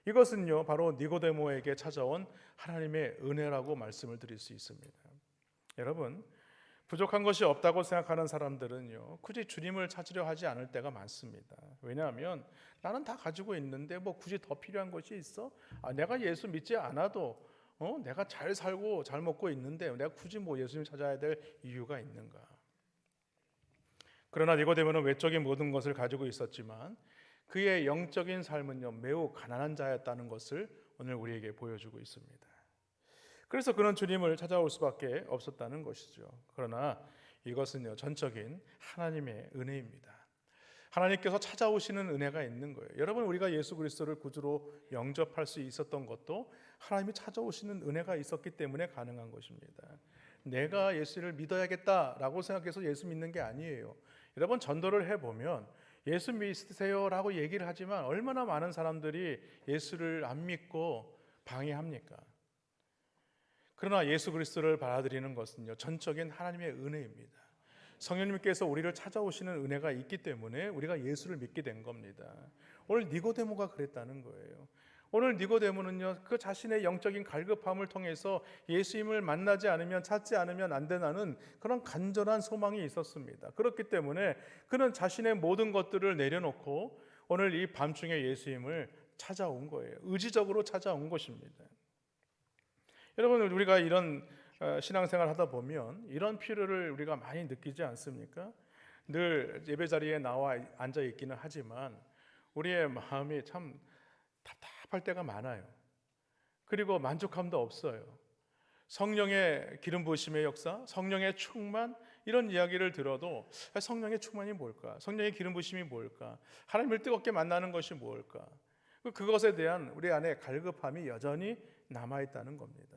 이것은요 바로 니고데모에게 찾아온 하나님의 은혜라고 말씀을 드릴 수 있습니다. 여러분, 부족한 것이 없다고 생각하는 사람들은요 굳이 주님을 찾으려 하지 않을 때가 많습니다. 왜냐하면 나는 다 가지고 있는데 뭐 굳이 더 필요한 것이 있어? 내가 예수 믿지 않아도 내가 잘 살고 잘 먹고 있는데 내가 굳이 뭐 예수님 찾아야 될 이유가 있는가? 그러나 니고데모는 외적인 모든 것을 가지고 있었지만 그의 영적인 삶은요 매우 가난한 자였다는 것을 오늘 우리에게 보여주고 있습니다. 그래서 그는 주님을 찾아올 수밖에 없었다는 것이죠. 그러나 이것은요 전적인 하나님의 은혜입니다. 하나님께서 찾아오시는 은혜가 있는 거예요. 여러분, 우리가 예수 그리스도를 구주로 영접할 수 있었던 것도 하나님이 찾아오시는 은혜가 있었기 때문에 가능한 것입니다. 내가 예수를 믿어야겠다라고 생각해서 예수 믿는 게 아니에요. 여러분, 전도를 해보면 예수 믿으세요라고 얘기를 하지만 얼마나 많은 사람들이 예수를 안 믿고 방해합니까? 그러나 예수 그리스도를 받아들이는 것은요 전적인 하나님의 은혜입니다. 성령님께서 우리를 찾아오시는 은혜가 있기 때문에 우리가 예수를 믿게 된 겁니다. 오늘 니고데모가 그랬다는 거예요. 오늘 니고데모는요 그 자신의 영적인 갈급함을 통해서 예수님을 만나지 않으면, 찾지 않으면 안 되는 그런 간절한 소망이 있었습니다. 그렇기 때문에 그는 자신의 모든 것들을 내려놓고 오늘 이 밤중에 예수님을 찾아온 거예요. 의지적으로 찾아온 것입니다. 여러분, 우리가 이런 신앙생활 하다 보면 이런 필요를 우리가 많이 느끼지 않습니까? 늘 예배 자리에 나와 앉아 있기는 하지만 우리의 마음이 참 답답할 때가 많아요. 그리고 만족감도 없어요. 성령의 기름 부으심의 역사, 성령의 충만, 이런 이야기를 들어도 성령의 충만이 뭘까? 성령의 기름 부으심이 뭘까? 하나님을 뜨겁게 만나는 것이 뭘까? 그것에 대한 우리 안에 갈급함이 여전히 남아있다는 겁니다.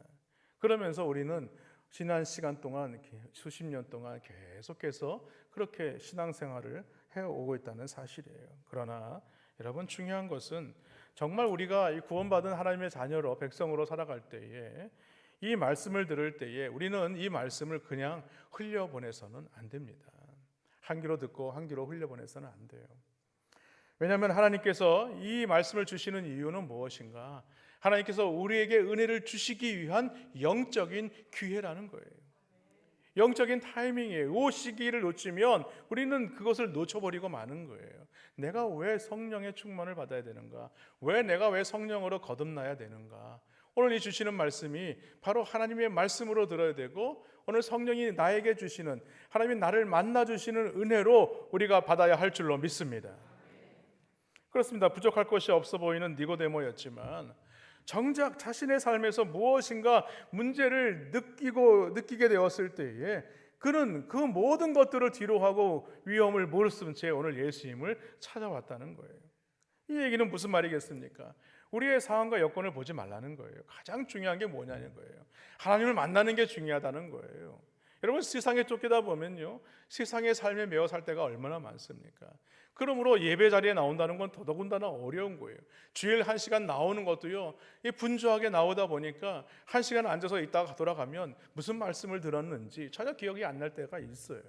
그러면서 우리는 지난 시간 동안, 수십 년 동안 계속해서 그렇게 신앙생활을 해오고 있다는 사실이에요. 그러나 여러분, 중요한 것은 정말 우리가 이 구원받은 하나님의 자녀로, 백성으로 살아갈 때에, 이 말씀을 들을 때에 우리는 이 말씀을 그냥 흘려보내서는 안 됩니다. 한 귀로 듣고 한 귀로 흘려보내서는 안 돼요. 왜냐하면 하나님께서 이 말씀을 주시는 이유는 무엇인가? 하나님께서 우리에게 은혜를 주시기 위한 영적인 기회라는 거예요. 영적인 타이밍이에요. 이 시기를 놓치면 우리는 그것을 놓쳐버리고 마는 거예요. 내가 왜 성령의 충만을 받아야 되는가? 내가 왜 성령으로 거듭나야 되는가? 오늘 이 주시는 말씀이 바로 하나님의 말씀으로 들어야 되고, 오늘 성령이 나에게 주시는, 하나님이 나를 만나 주시는 은혜로 우리가 받아야 할 줄로 믿습니다. 그렇습니다. 부족할 것이 없어 보이는 니고데모였지만 정작 자신의 삶에서 무엇인가 문제를 느끼게 되었을 때에 그는 그 모든 것들을 뒤로하고 위험을 무릅쓴 채 오늘 예수님을 찾아왔다는 거예요. 이 얘기는 무슨 말이겠습니까? 우리의 상황과 여건을 보지 말라는 거예요. 가장 중요한 게 뭐냐는 거예요. 하나님을 만나는 게 중요하다는 거예요. 여러분, 세상에 쫓기다 보면요, 세상의 삶에 매어 살 때가 얼마나 많습니까? 그러므로 예배 자리에 나온다는 건 더더군다나 어려운 거예요. 주일 1시간 나오는 것도요, 분주하게 나오다 보니까 1시간 앉아서 있다가 돌아가면 무슨 말씀을 들었는지 전혀 기억이 안 날 때가 있어요.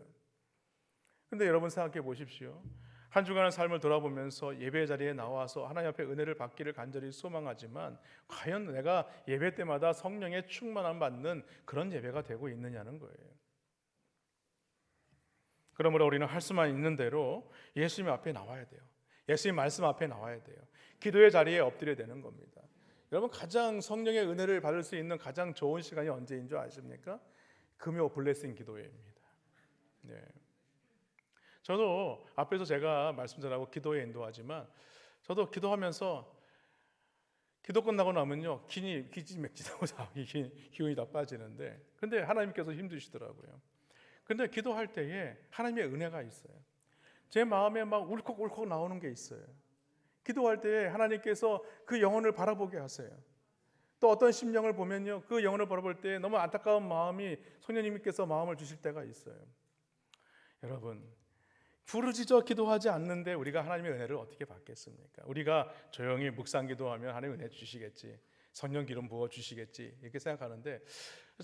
근데 여러분 생각해 보십시오. 한 주간의 삶을 돌아보면서 예배 자리에 나와서 하나님 앞에 은혜를 받기를 간절히 소망하지만 과연 내가 예배 때마다 성령의 충만함 받는 그런 예배가 되고 있느냐는 거예요. 그러므로 우리는 할 수만 있는 대로 예수님 앞에 나와야 돼요. 예수님 말씀 앞에 나와야 돼요. 기도의 자리에 엎드려야 되는 겁니다. 여러분, 가장 성령의 은혜를 받을 수 있는 가장 좋은 시간이 언제인 줄 아십니까? 금요 블레싱 기도회입니다. 네. 저도 앞에서 제가 말씀 전하고 기도에 인도하지만 저도 기도하면서 기도 끝나고 나면요 기지맥지하고 기운이 다 빠지는데, 근데 하나님께서 힘주시더라고요. 근데 기도할 때에 하나님의 은혜가 있어요. 제 마음에 막 울컥울컥 나오는 게 있어요. 기도할 때에 하나님께서 그 영혼을 바라보게 하세요. 또 어떤 심령을 보면요, 그 영혼을 바라볼 때 너무 안타까운 마음이 성령님께서 마음을 주실 때가 있어요. 여러분, 부르짖어 기도하지 않는데 우리가 하나님의 은혜를 어떻게 받겠습니까? 우리가 조용히 묵상 기도하면 하나님 은혜 주시겠지, 성령 기름 부어 주시겠지, 이렇게 생각하는데,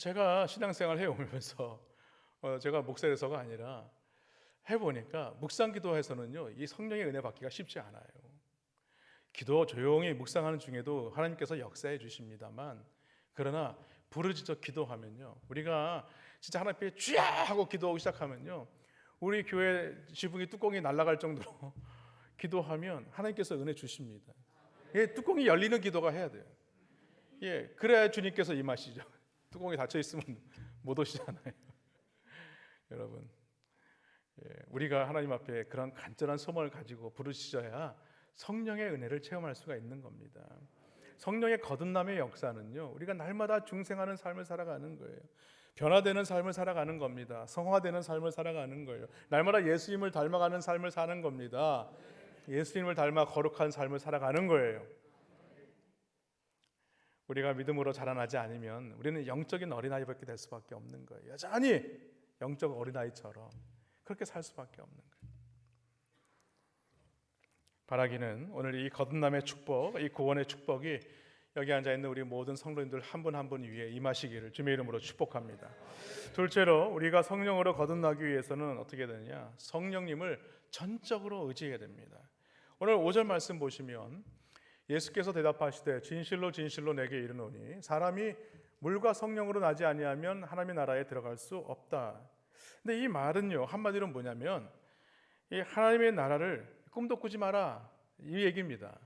제가 신앙생활 해오면서 제가 목사로서가 아니라 해보니까 묵상 기도에서는요 이 성령의 은혜 받기가 쉽지 않아요. 기도 조용히 묵상하는 중에도 하나님께서 역사해 주십니다만, 그러나 부르짖어 기도하면요, 우리가 진짜 하나님 앞에 주야 하고 기도하기 시작하면요, 우리 교회 지붕이 뚜껑이 날아갈 정도로 기도하면 하나님께서 은혜 주십니다. 예, 뚜껑이 열리는 기도가 해야 돼요. 예, 그래야 주님께서 임하시죠. 뚜껑이 닫혀 있으면 못 오시잖아요. 여러분, 예, 우리가 하나님 앞에 그런 간절한 소망을 가지고 부르짖어야 성령의 은혜를 체험할 수가 있는 겁니다. 성령의 거듭남의 역사는요, 우리가 날마다 중생하는 삶을 살아가는 거예요. 변화되는 삶을 살아가는 겁니다. 성화되는 삶을 살아가는 거예요. 날마다 예수님을 닮아가는 삶을 사는 겁니다. 예수님을 닮아 거룩한 삶을 살아가는 거예요. 우리가 믿음으로 자라나지 않으면 우리는 영적인 어린아이밖에 될 수밖에 없는 거예요. 여전히 영적 어린아이처럼 그렇게 살 수밖에 없는 거예요. 바라기는 오늘 이 거듭남의 축복, 이 구원의 축복이 여기 앉아있는 우리 모든 성도님들 한 분 한 분 위에 임하시기를 주님의 이름으로 축복합니다. 둘째로, 우리가 성령으로 거듭나기 위해서는 어떻게 되느냐, 성령님을 전적으로 의지해야 됩니다. 오늘 5절 말씀 보시면 예수께서 대답하시되 진실로 진실로 내게 이르노니 사람이 물과 성령으로 나지 아니하면 하나님의 나라에 들어갈 수 없다. 근데 이 말은요, 한마디로 뭐냐면 이 하나님의 나라를 꿈도 꾸지 마라, 이 얘기입니다.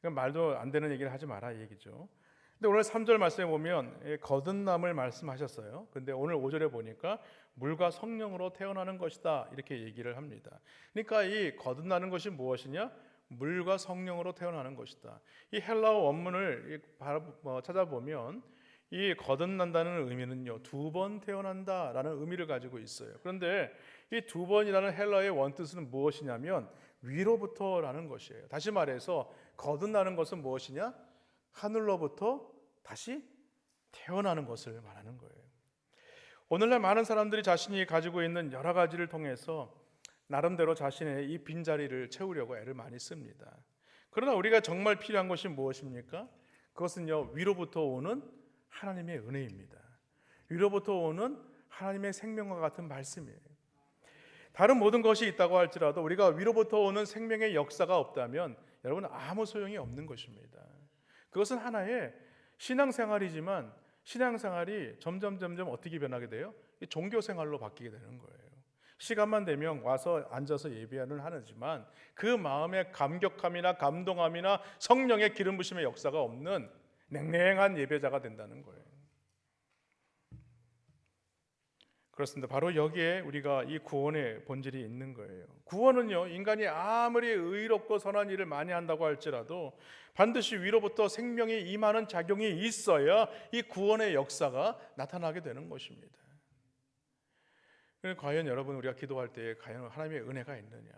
말도 안 되는 얘기를 하지 마라, 이 얘기죠. 근데 오늘 3절 말씀에 보면 거듭남을 말씀하셨어요. 근데 오늘 5절에 보니까 물과 성령으로 태어나는 것이다, 이렇게 얘기를 합니다. 그러니까 이 거듭나는 것이 무엇이냐? 물과 성령으로 태어나는 것이다. 이 헬라어 원문을 찾아보면 이 거듭난다는 의미는요, 2번 태어난다라는 의미를 가지고 있어요. 그런데 이 2번이라는 헬라어의 원뜻은 무엇이냐면 위로부터라는 것이에요. 다시 말해서 거듭나는 것은 무엇이냐? 하늘로부터 다시 태어나는 것을 말하는 거예요. 오늘날 많은 사람들이 자신이 가지고 있는 여러 가지를 통해서 나름대로 자신의 이 빈자리를 채우려고 애를 많이 씁니다. 그러나 우리가 정말 필요한 것이 무엇입니까? 그것은요, 위로부터 오는 하나님의 은혜입니다. 위로부터 오는 하나님의 생명과 같은 말씀이에요. 다른 모든 것이 있다고 할지라도 우리가 위로부터 오는 생명의 역사가 없다면 여러분 아무 소용이 없는 것입니다. 그것은 하나의 신앙생활이지만 신앙생활이 점점 어떻게 변하게 돼요? 종교생활로 바뀌게 되는 거예요. 시간만 되면 와서 앉아서 예배는 하지만 그 마음의 감격함이나 감동함이나 성령의 기름 부심의 역사가 없는 냉랭한 예배자가 된다는 거예요. 그렇습니다. 바로 여기에 우리가 이 구원의 본질이 있는 거예요. 구원은요, 인간이 아무리 의롭고 선한 일을 많이 한다고 할지라도 반드시 위로부터 생명이 임하는 작용이 있어야 이 구원의 역사가 나타나게 되는 것입니다. 과연 여러분, 우리가 기도할 때 과연 하나님의 은혜가 있느냐?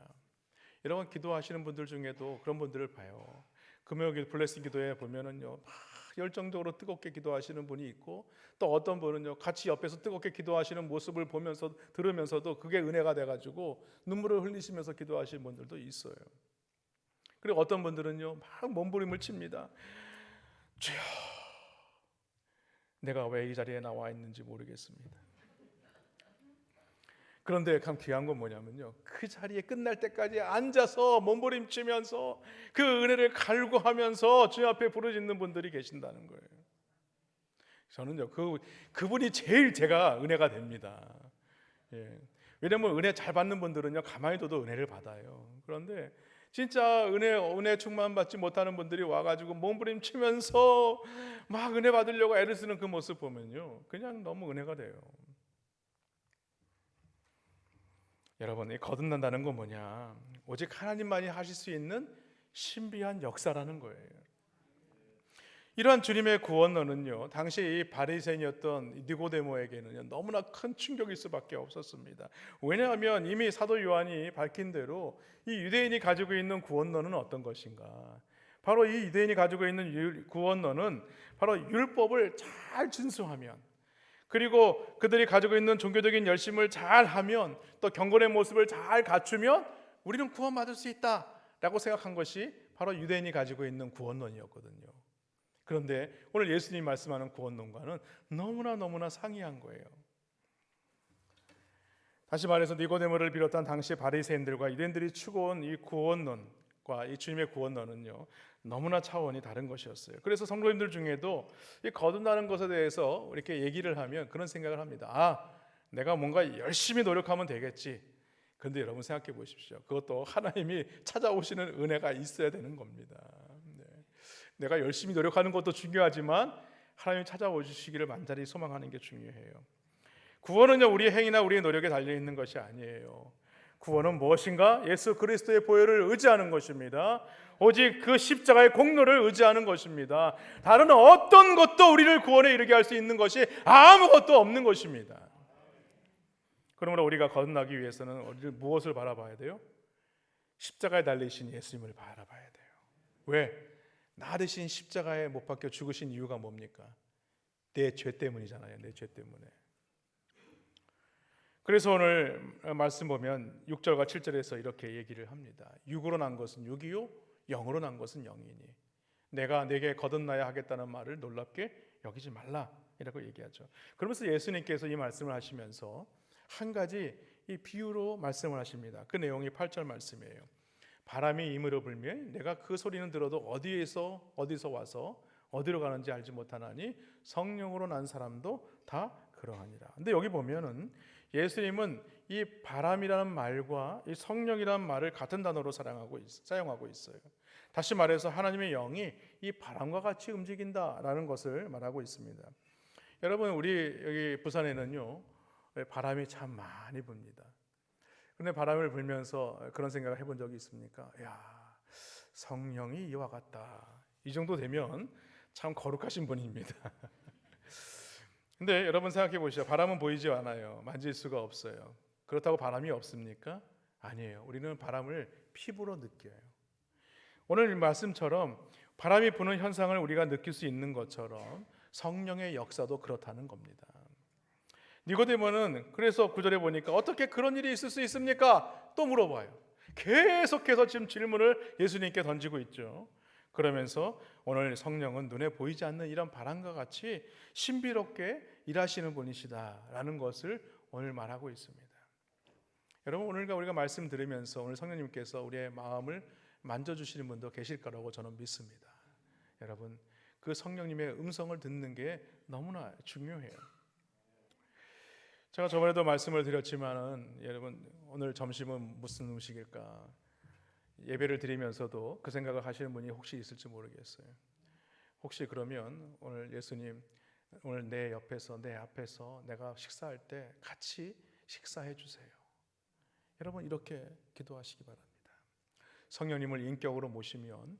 여러분, 기도하시는 분들 중에도 그런 분들을 봐요. 금요일 블레싱 기도에 보면은요, 막 열정적으로 뜨겁게 기도하시는 분이 있고, 또 어떤 분은요, 같이 옆에서 뜨겁게 기도하시는 모습을 보면서 들으면서도 그게 은혜가 돼가지고 눈물을 흘리시면서 기도하시는 분들도 있어요. 그리고 어떤 분들은요, 막 몸부림을 칩니다. 주여, 내가 왜 이 자리에 나와 있는지 모르겠습니다. 그런데 참 귀한 건 뭐냐면요, 그 자리에 끝날 때까지 앉아서 몸부림치면서 그 은혜를 갈구하면서 주님 앞에 부르짖는 분들이 계신다는 거예요. 저는요, 그분이 제일 제가 은혜가 됩니다. 예. 왜냐면 은혜 잘 받는 분들은요, 가만히 둬도 은혜를 받아요. 그런데 진짜 은혜 충만 받지 못하는 분들이 와가지고 몸부림치면서 막 은혜 받으려고 애를 쓰는 그 모습 보면요, 그냥 너무 은혜가 돼요. 여러분, 이 거듭난다는 건 뭐냐? 오직 하나님만이 하실 수 있는 신비한 역사라는 거예요. 이러한 주님의 구원론은요, 당시 이 바리새인이었던 니고데모에게는 너무나 큰 충격일 수밖에 없었습니다. 왜냐하면 이미 사도 요한이 밝힌 대로 이 유대인이 가지고 있는 구원론은 어떤 것인가? 바로 이 유대인이 가지고 있는 구원론은 바로 율법을 잘 준수하면, 그리고 그들이 가지고 있는 종교적인 열심을 잘하면, 또 경건의 모습을 잘 갖추면 우리는 구원받을 수 있다라고 생각한 것이 바로 유대인이 가지고 있는 구원론이었거든요. 그런데 오늘 예수님이 말씀하는 구원론과는 너무나 상이한 거예요. 다시 말해서 니고데모를 비롯한 당시 바리새인들과 유대인들이 추구한 이 구원론, 이 주님의 구원론은요 너무나 차원이 다른 것이었어요. 그래서 성도님들 중에도 이 거듭나는 것에 대해서 이렇게 얘기를 하면 그런 생각을 합니다. 내가 뭔가 열심히 노력하면 되겠지. 그런데 여러분 생각해 보십시오. 그것도 하나님이 찾아오시는 은혜가 있어야 되는 겁니다. 네. 내가 열심히 노력하는 것도 중요하지만 하나님이 찾아오시기를 만전히 소망하는 게 중요해요. 구원은요 우리의 행위나 우리의 노력에 달려 있는 것이 아니에요. 구원은 무엇인가? 예수 그리스도의 보혈을 의지하는 것입니다. 오직 그 십자가의 공로를 의지하는 것입니다. 다른 어떤 것도 우리를 구원에 이르게 할 수 있는 것이 아무것도 없는 것입니다. 그러므로 우리가 거듭나기 위해서는 무엇을 바라봐야 돼요? 십자가에 달리신 예수님을 바라봐야 돼요. 왜? 나 대신 십자가에 못 박혀 죽으신 이유가 뭡니까? 내 죄 때문이잖아요. 내 죄 때문에. 그래서 오늘 말씀 보면 6절과 7절에서 이렇게 얘기를 합니다. 육으로 난 것은 육이요 영으로 난 것은 영이니 내가 내게 거듭나야 하겠다는 말을 놀랍게 여기지 말라 이라고 얘기하죠. 그러면서 예수님께서 이 말씀을 하시면서 한 가지 이 비유로 말씀을 하십니다. 그 내용이 8절 말씀이에요. 바람이 임으로 불면 내가 그 소리는 들어도 어디서 와서 어디로 가는지 알지 못하나니 성령으로 난 사람도 다 그러하니라. 근데 여기 보면은 예수님은 이 바람이라는 말과 이 성령이라는 말을 같은 단어로 사용하고 있어요. 다시 말해서 하나님의 영이 이 바람과 같이 움직인다라는 것을 말하고 있습니다. 여러분 우리 여기 부산에는요 바람이 참 많이 붑니다. 그런데 바람을 불면서 그런 생각을 해본 적이 있습니까? 성령이 이와 같다. 이 정도 되면 참 거룩하신 분입니다. 근데 여러분 생각해 보시죠. 바람은 보이지 않아요. 만질 수가 없어요. 그렇다고 바람이 없습니까? 아니에요. 우리는 바람을 피부로 느껴요. 오늘 말씀처럼 바람이 부는 현상을 우리가 느낄 수 있는 것처럼 성령의 역사도 그렇다는 겁니다. 니고데모는 그래서 9절에 보니까 어떻게 그런 일이 있을 수 있습니까? 또 물어봐요. 계속해서 지금 질문을 예수님께 던지고 있죠. 그러면서 오늘 성령은 눈에 보이지 않는 이런 바람과 같이 신비롭게 일하시는 분이시다라는 것을 오늘 말하고 있습니다. 여러분 오늘 우리가 말씀 들으면서 오늘 성령님께서 우리의 마음을 만져주시는 분도 계실 거라고 저는 믿습니다. 여러분 그 성령님의 음성을 듣는 게 너무나 중요해요. 제가 저번에도 말씀을 드렸지만은 여러분 오늘 점심은 무슨 음식일까? 예배를 드리면서도 그 생각을 하시는 분이 혹시 있을지 모르겠어요. 혹시 그러면 오늘 예수님 오늘 내 옆에서 내 앞에서 내가 식사할 때 같이 식사해 주세요. 여러분 이렇게 기도하시기 바랍니다. 성령님을 인격적으로 모시면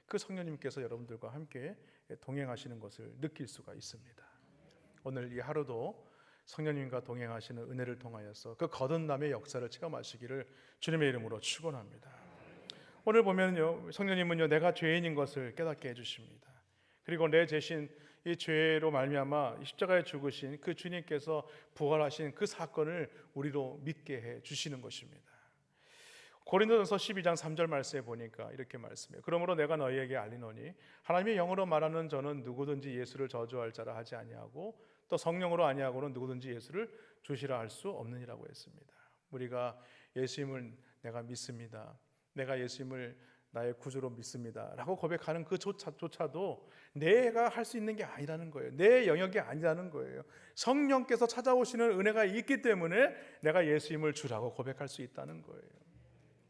그 성령님께서 여러분들과 함께 동행하시는 것을 느낄 수가 있습니다. 오늘 이 하루도 성령님과 동행하시는 은혜를 통하여서 그 거듭남의 역사를 체험하시기를 주님의 이름으로 축원합니다. 오늘 보면요 성령님은요 내가 죄인인 것을 깨닫게 해주십니다. 그리고 내 대신 이 죄로 말미암아 십자가에 죽으신 그 주님께서 부활하신 그 사건을 우리로 믿게 해 주시는 것입니다. 고린도전서 12장 3절 말씀에 보니까 이렇게 말씀해요. 그러므로 내가 너희에게 알리노니 하나님의 영으로 말하는 저는 누구든지 예수를 저주할 자라 하지 아니하고 또 성령으로 아니하고는 누구든지 예수를 주시라 할 수 없느니라고 했습니다. 우리가 예수님을 내가 믿습니다. 내가 예수님을 나의 구주로 믿습니다 라고 고백하는 그조차도 내가 할 수 있는 게 아니라는 거예요. 내 영역이 아니라는 거예요. 성령께서 찾아오시는 은혜가 있기 때문에 내가 예수님을 주라고 고백할 수 있다는 거예요.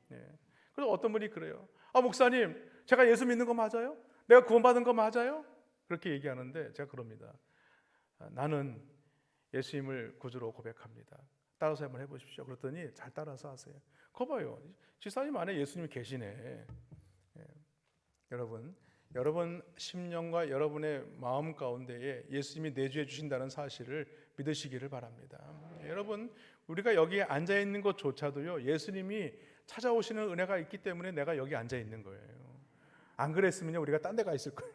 네. 그래서 어떤 분이 그래요. 목사님 제가 예수 믿는 거 맞아요? 내가 구원받은 거 맞아요? 그렇게 얘기하는데 제가 그럽니다. 나는 예수님을 구주로 고백합니다. 따라서 한번 해보십시오. 그랬더니 잘 따라서 하세요. 거 봐요. 지사님 안에 예수님이 계시네. 여러분 심령과 여러분의 마음 가운데에 예수님이 내주해 주신다는 사실을 믿으시기를 바랍니다. 여러분 우리가 여기에 앉아 있는 것조차도요 예수님이 찾아오시는 은혜가 있기 때문에 내가 여기 앉아 있는 거예요. 안 그랬으면요 우리가 딴 데 가 있을 거예요.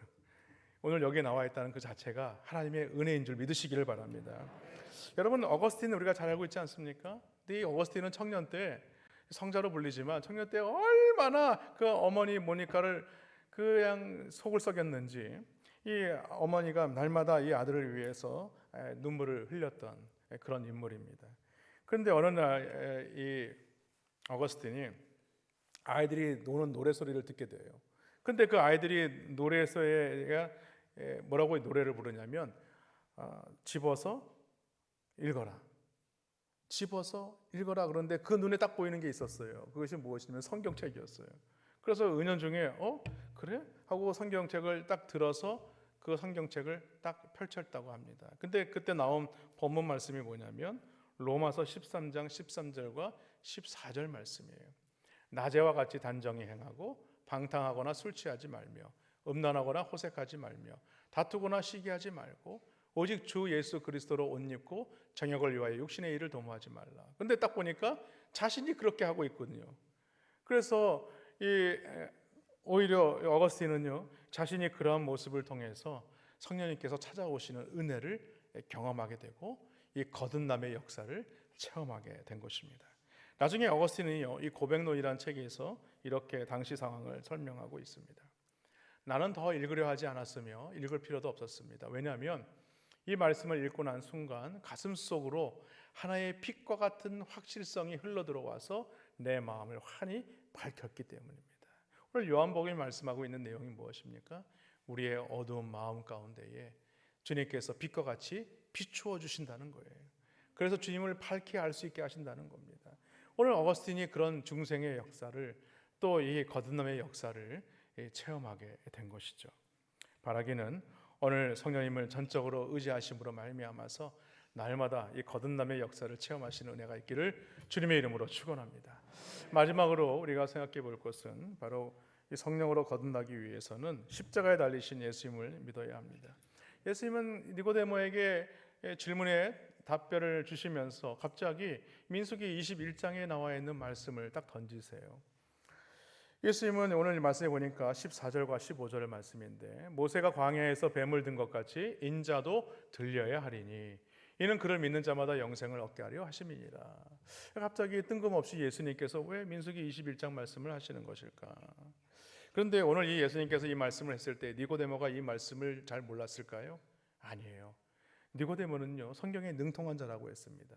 오늘 여기에 나와 있다는 그 자체가 하나님의 은혜인 줄 믿으시기를 바랍니다. 여러분 어거스틴 우리가 잘 알고 있지 않습니까? 근데 이 어거스틴은 청년 때 성자로 불리지만 청년 때 얼마나 그 어머니 모니카를 그냥 속을 썩였는지 이 어머니가 날마다 이 아들을 위해서 눈물을 흘렸던 그런 인물입니다. 그런데 어느 날 이 어거스틴이 아이들이 노는 노래 소리를 듣게 돼요. 근데 그 아이들이 노래에서 뭐라고 노래를 부르냐면 집어서 읽어라. 집어서 읽어라. 그런데 그 눈에 딱 보이는 게 있었어요. 그것이 무엇이냐면 성경책이었어요. 그래서 은연중에 그래? 하고 성경책을 딱 들어서 그 성경책을 딱 펼쳤다고 합니다. 근데 그때 나온 본문 말씀이 뭐냐면 로마서 13장 13절과 14절 말씀이에요. 낮에와 같이 단정히 행하고 방탕하거나 술 취하지 말며 음란하거나 호색하지 말며 다투거나 시기하지 말고 오직 주 예수 그리스도로 옷 입고 정욕을 위하여 육신의 일을 도모하지 말라. 근데 딱 보니까 자신이 그렇게 하고 있거든요. 그래서 오히려 어거스틴은요, 자신이 그러한 모습을 통해서 성령님께서 찾아오시는 은혜를 경험하게 되고 이 거듭남의 역사를 체험하게 된 것입니다. 나중에 어거스틴은요, 이 고백론이라는 책에서 이렇게 당시 상황을 설명하고 있습니다. 나는 더 읽으려 하지 않았으며 읽을 필요도 없었습니다. 왜냐하면 이 말씀을 읽고 난 순간 가슴 속으로 하나의 빛과 같은 확실성이 흘러들어와서 내 마음을 환히 밝혔기 때문입니다. 오늘 요한복음이 말씀하고 있는 내용이 무엇입니까? 우리의 어두운 마음 가운데에 주님께서 빛과 같이 비추어 주신다는 거예요. 그래서 주님을 밝게 알 수 있게 하신다는 겁니다. 오늘 어거스틴이 그런 중생의 역사를 또 이 거듭남의 역사를 체험하게 된 것이죠. 바라기는 오늘 성령님을 전적으로 의지하심으로 말미암아서 날마다 이 거듭남의 역사를 체험하시는 은혜가 있기를 주님의 이름으로 축원합니다. 마지막으로 우리가 생각해 볼 것은 바로 이 성령으로 거듭나기 위해서는 십자가에 달리신 예수님을 믿어야 합니다. 예수님은 니고데모에게 질문에 답변을 주시면서 갑자기 민수기 21장에 나와 있는 말씀을 딱 던지세요. 예수님은 오늘 말씀에 보니까 14절과 15절 말씀인데 모세가 광야에서 뱀을 든 것 같이 인자도 들려야 하리니 이는 그를 믿는 자마다 영생을 얻게 하려 하심이니라. 갑자기 뜬금없이 예수님께서 왜 민수기 21장 말씀을 하시는 것일까? 그런데 오늘 이 예수님께서 이 말씀을 했을 때 니고데모가 이 말씀을 잘 몰랐을까요? 아니에요. 니고데모는요, 성경에 능통한 자라고 했습니다.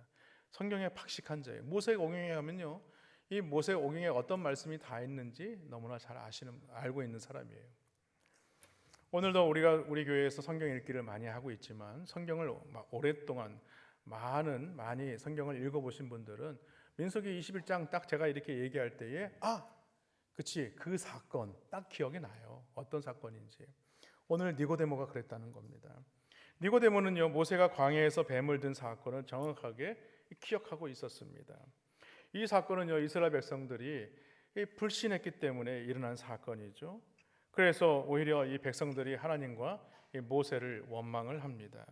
성경에 박식한 자예요. 모세오경에 하면요, 이 모세오경에 어떤 말씀이 다 있는지 너무나 잘 알고 있는 사람이에요. 오늘도 우리가 우리 교회에서 성경 읽기를 많이 하고 있지만 성경을 오랫동안 많이 성경을 읽어보신 분들은 민수기 21장 딱 제가 이렇게 얘기할 때에 그치, 그 사건 딱 기억이 나요. 어떤 사건인지. 오늘 니고데모가 그랬다는 겁니다. 니고데모는요, 모세가 광야에서 뱀을 든 사건을 정확하게 기억하고 있었습니다. 이 사건은요, 이스라엘 백성들이 불신했기 때문에 일어난 사건이죠. 그래서 오히려 이 백성들이 하나님과 이 모세를 원망을 합니다.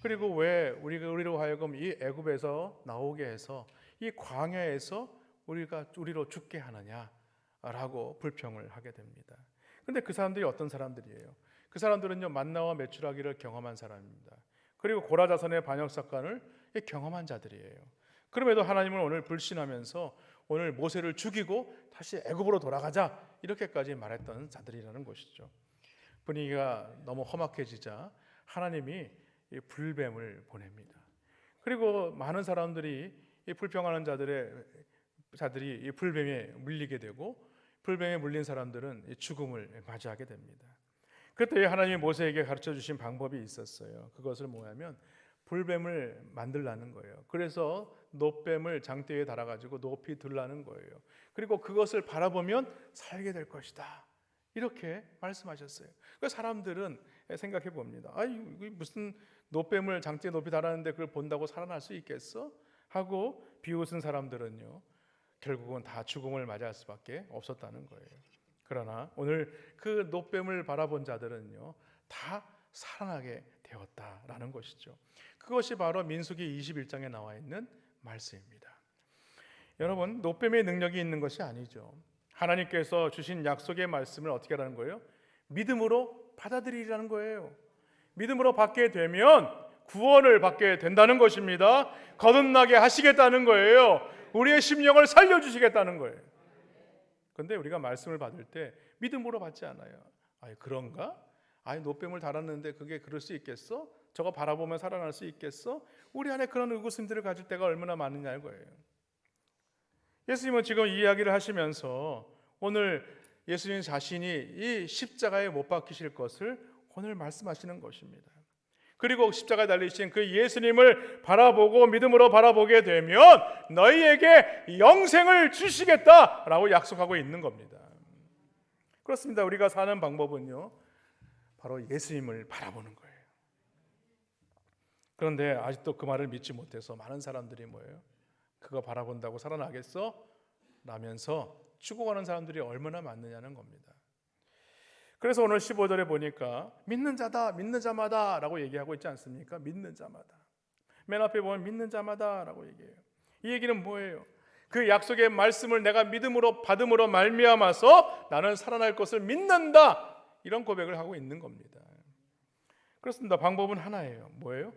그리고 왜 우리로 하여금 이 애굽에서 나오게 해서 이 광야에서 우리로 죽게 하느냐라고 불평을 하게 됩니다. 근데 그 사람들이 어떤 사람들이에요? 그 사람들은요, 만나와 메추라기를 경험한 사람입니다. 그리고 고라 자손의 반역 사건을 경험한 자들이에요. 그럼에도 하나님을 오늘 불신하면서 오늘 모세를 죽이고 다시 애굽으로 돌아가자 이렇게까지 말했던 자들이라는 것이죠. 분위기가 너무 험악해지자 하나님이 이 불뱀을 보냅니다. 그리고 많은 사람들이 이 불평하는 자들이 이 불뱀에 물리게 되고 불뱀에 물린 사람들은 이 죽음을 맞이하게 됩니다. 그때 하나님이 모세에게 가르쳐 주신 방법이 있었어요. 그것을 뭐냐면 불뱀을 만들라는 거예요. 그래서 놋뱀을 장대 위에 달아가지고 높이 들라는 거예요. 그리고 그것을 바라보면 살게 될 것이다. 이렇게 말씀하셨어요. 그 사람들은 생각해 봅니다. 이게 무슨 놋뱀을 장대에 높이 달았는데 그걸 본다고 살아날 수 있겠어? 하고 비웃은 사람들은요, 결국은 다 죽음을 맞이할 수밖에 없었다는 거예요. 그러나 오늘 그 놋뱀을 바라본 자들은요, 다 살아나게 되었다라는 것이죠. 그것이 바로 민수기 21장에 나와 있는 말씀입니다. 여러분, 놋뱀의 능력이 있는 것이 아니죠. 하나님께서 주신 약속의 말씀을 어떻게 하라는 거예요? 믿음으로 받아들이라는 거예요. 믿음으로 받게 되면 구원을 받게 된다는 것입니다. 거듭나게 하시겠다는 거예요. 우리의 심령을 살려주시겠다는 거예요. 그런데 우리가 말씀을 받을 때 믿음으로 받지 않아요. 그런가? 놋뱀을 달았는데 그게 그럴 수 있겠어? 저거 바라보면 살아날 수 있겠어? 우리 안에 그런 의구심들을 가질 때가 얼마나 많으냐 이거예요. 예수님은 지금 이 이야기를 하시면서 오늘 예수님 자신이 이 십자가에 못 박히실 것을 오늘 말씀하시는 것입니다. 그리고 십자가에 달리신 그 예수님을 바라보고 믿음으로 바라보게 되면 너희에게 영생을 주시겠다라고 약속하고 있는 겁니다. 그렇습니다. 우리가 사는 방법은요, 바로 예수님을 바라보는 거예요. 그런데 아직도 그 말을 믿지 못해서 많은 사람들이 뭐예요? 그거 바라본다고 살아나겠어? 라면서 죽어가는 사람들이 얼마나 많느냐는 겁니다. 그래서 오늘 15절에 보니까 믿는 자다, 믿는 자마다 라고 얘기하고 있지 않습니까? 믿는 자마다. 맨 앞에 보면 믿는 자마다 라고 얘기해요. 이 얘기는 뭐예요? 그 약속의 말씀을 내가 믿음으로 받음으로 말미암아서 나는 살아날 것을 믿는다, 이런 고백을 하고 있는 겁니다. 그렇습니다. 방법은 하나예요. 뭐예요?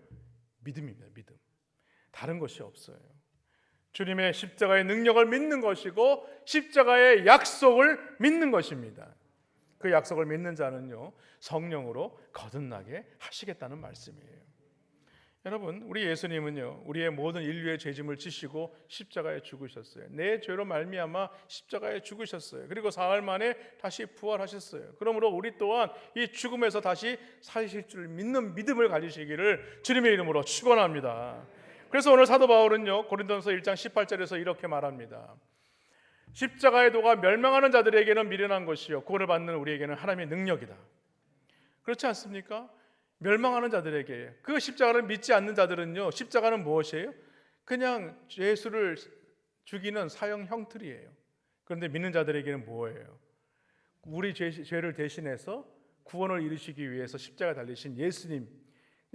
믿음입니다. 믿음. 다른 것이 없어요. 주님의 십자가의 능력을 믿는 것이고 십자가의 약속을 믿는 것입니다. 그 약속을 믿는 자는요, 성령으로 거듭나게 하시겠다는 말씀이에요. 여러분, 우리 예수님은요, 우리의 모든 인류의 죄짐을 지시고 십자가에 죽으셨어요. 내 죄로 말미암아 십자가에 죽으셨어요. 그리고 사흘 만에 다시 부활하셨어요. 그러므로 우리 또한 이 죽음에서 다시 사실 줄 믿는 믿음을 가지시기를 주님의 이름으로 축원합니다. 그래서 오늘 사도 바울은요, 고린도전서 1장 18절에서 이렇게 말합니다. 십자가의 도가 멸망하는 자들에게는 미련한 것이요 구원을 받는 우리에게는 하나님의 능력이다. 그렇지 않습니까? 멸망하는 자들에게, 그 십자가를 믿지 않는 자들은요, 십자가는 무엇이에요? 그냥 예수를 죽이는 사형 형틀이에요. 그런데 믿는 자들에게는 뭐예요? 우리 죄를 대신해서 구원을 이루시기 위해서 십자가에 달리신 예수님이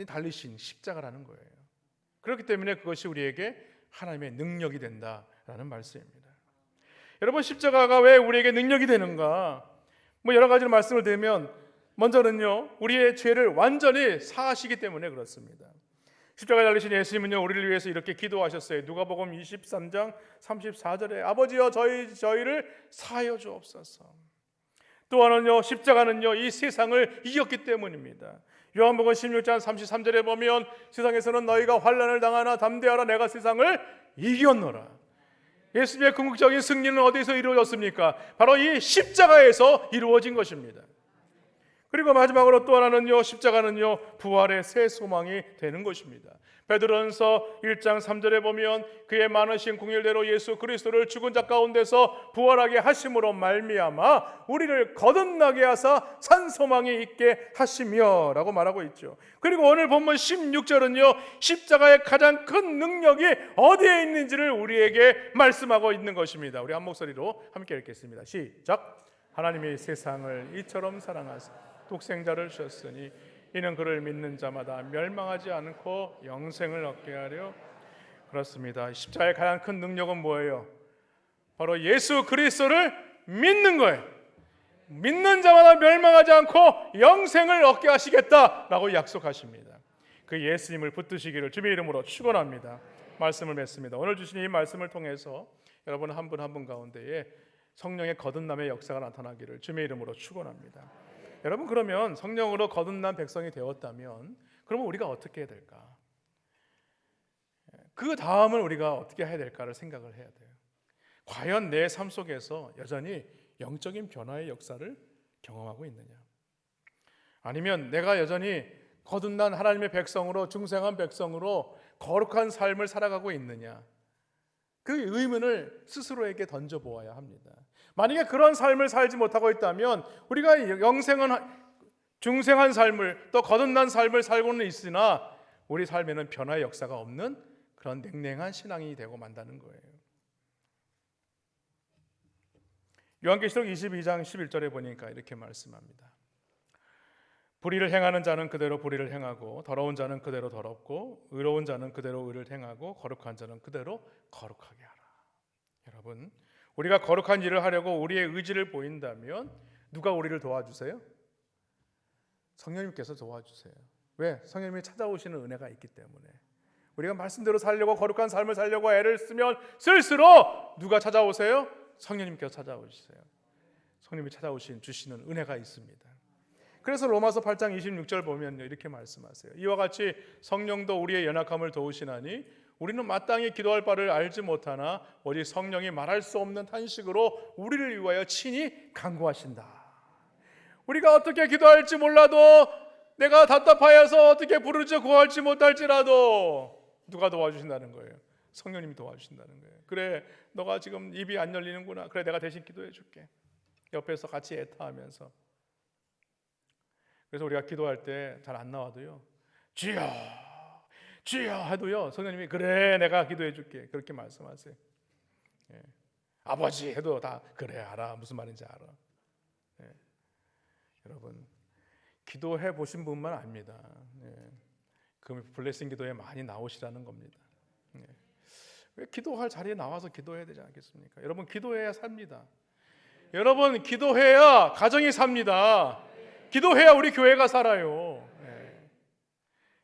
달리신 십자가라는 거예요. 그렇기 때문에 그것이 우리에게 하나님의 능력이 된다라는 말씀입니다. 여러분, 십자가가 왜 우리에게 능력이 되는가? 여러 가지로 말씀을 드리면, 먼저는요, 우리의 죄를 완전히 사하시기 때문에 그렇습니다. 십자가에 달리신 예수님은요, 우리를 위해서 이렇게 기도하셨어요. 누가복음 23장 34절에 아버지여 저희를 사하여 주옵소서. 또 하나는요, 십자가는요, 이 세상을 이겼기 때문입니다. 요한복음 16장 33절에 보면 세상에서는 너희가 환난을 당하나 담대하라 내가 세상을 이겼노라. 예수님의 궁극적인 승리는 어디서 이루어졌습니까? 바로 이 십자가에서 이루어진 것입니다. 그리고 마지막으로 또 하나는요, 십자가는요, 부활의 새 소망이 되는 것입니다. 베드로전서 1장 3절에 보면 그의 많으신 긍휼대로 예수 그리스도를 죽은 자 가운데서 부활하게 하심으로 말미암아 우리를 거듭나게 하사 산 소망이 있게 하시며 라고 말하고 있죠. 그리고 오늘 본문 16절은요, 십자가의 가장 큰 능력이 어디에 있는지를 우리에게 말씀하고 있는 것입니다. 우리 한 목소리로 함께 읽겠습니다. 시작. 하나님이 세상을 이처럼 사랑하사 독생자를 주셨으니 이는 그를 믿는 자마다 멸망하지 않고 영생을 얻게 하려. 그렇습니다. 십자가의 가장 큰 능력은 뭐예요? 바로 예수 그리스도를 믿는 거예요. 믿는 자마다 멸망하지 않고 영생을 얻게 하시겠다라고 약속하십니다. 그 예수님을 붙드시기를 주님의 이름으로 축원합니다. 말씀을 맺습니다. 오늘 주신 이 말씀을 통해서 여러분 한 분 한 분 가운데에 성령의 거듭남의 역사가 나타나기를 주님의 이름으로 축원합니다. 여러분, 그러면 성령으로 거듭난 백성이 되었다면 그러면 우리가 어떻게 해야 될까? 그 다음은 우리가 어떻게 해야 될까를 생각을 해야 돼요. 과연 내 삶 속에서 여전히 영적인 변화의 역사를 경험하고 있느냐? 아니면 내가 여전히 거듭난 하나님의 백성으로, 중생한 백성으로 거룩한 삶을 살아가고 있느냐? 그 의문을 스스로에게 던져보아야 합니다. 만약에 그런 삶을 살지 못하고 있다면 우리가 중생한 삶을, 또 거듭난 삶을 살고는 있으나 우리 삶에는 변화의 역사가 없는 그런 냉랭한 신앙이 되고 만다는 거예요. 요한계시록 22장 11절에 보니까 이렇게 말씀합니다. 불의를 행하는 자는 그대로 불의를 행하고 더러운 자는 그대로 더럽고 의로운 자는 그대로 의를 행하고 거룩한 자는 그대로 거룩하게 하라. 여러분, 우리가 거룩한 일을 하려고 우리의 의지를 보인다면 누가 우리를 도와주세요? 성령님께서 도와주세요. 왜? 성령님이 찾아오시는 은혜가 있기 때문에. 우리가 말씀대로 살려고, 거룩한 삶을 살려고 애를 쓰면 쓸수록 누가 찾아오세요? 성령님께서 찾아오시세요. 성령님이 주시는 은혜가 있습니다. 그래서 로마서 8장 26절 보면요, 이렇게 말씀하세요. 이와 같이 성령도 우리의 연약함을 도우시나니 우리는 마땅히 기도할 바를 알지 못하나 오직 성령이 말할 수 없는 탄식으로 우리를 위하여 친히 간구하신다. 우리가 어떻게 기도할지 몰라도, 내가 답답하여서 어떻게 부르짖어 구할지 못할지라도 누가 도와주신다는 거예요. 성령님이 도와주신다는 거예요. 그래, 너가 지금 입이 안 열리는구나. 그래, 내가 대신 기도해 줄게. 옆에서 같이 애타하면서. 그래서 우리가 기도할 때 잘 안 나와도요, 주여 주여 해도요, 성령님이 그래 내가 기도해 줄게 그렇게 말씀하세요. 예. 아버지 해도 다 그래 알아, 무슨 말인지 알아. 예. 여러분, 기도해 보신 분만 압니다. 예. 그 블레싱 기도에 많이 나오시라는 겁니다. 예. 왜 기도할 자리에 나와서 기도해야 되지 않겠습니까? 여러분, 기도해야 삽니다. 여러분, 기도해야 가정이 삽니다. 기도해야 우리 교회가 살아요.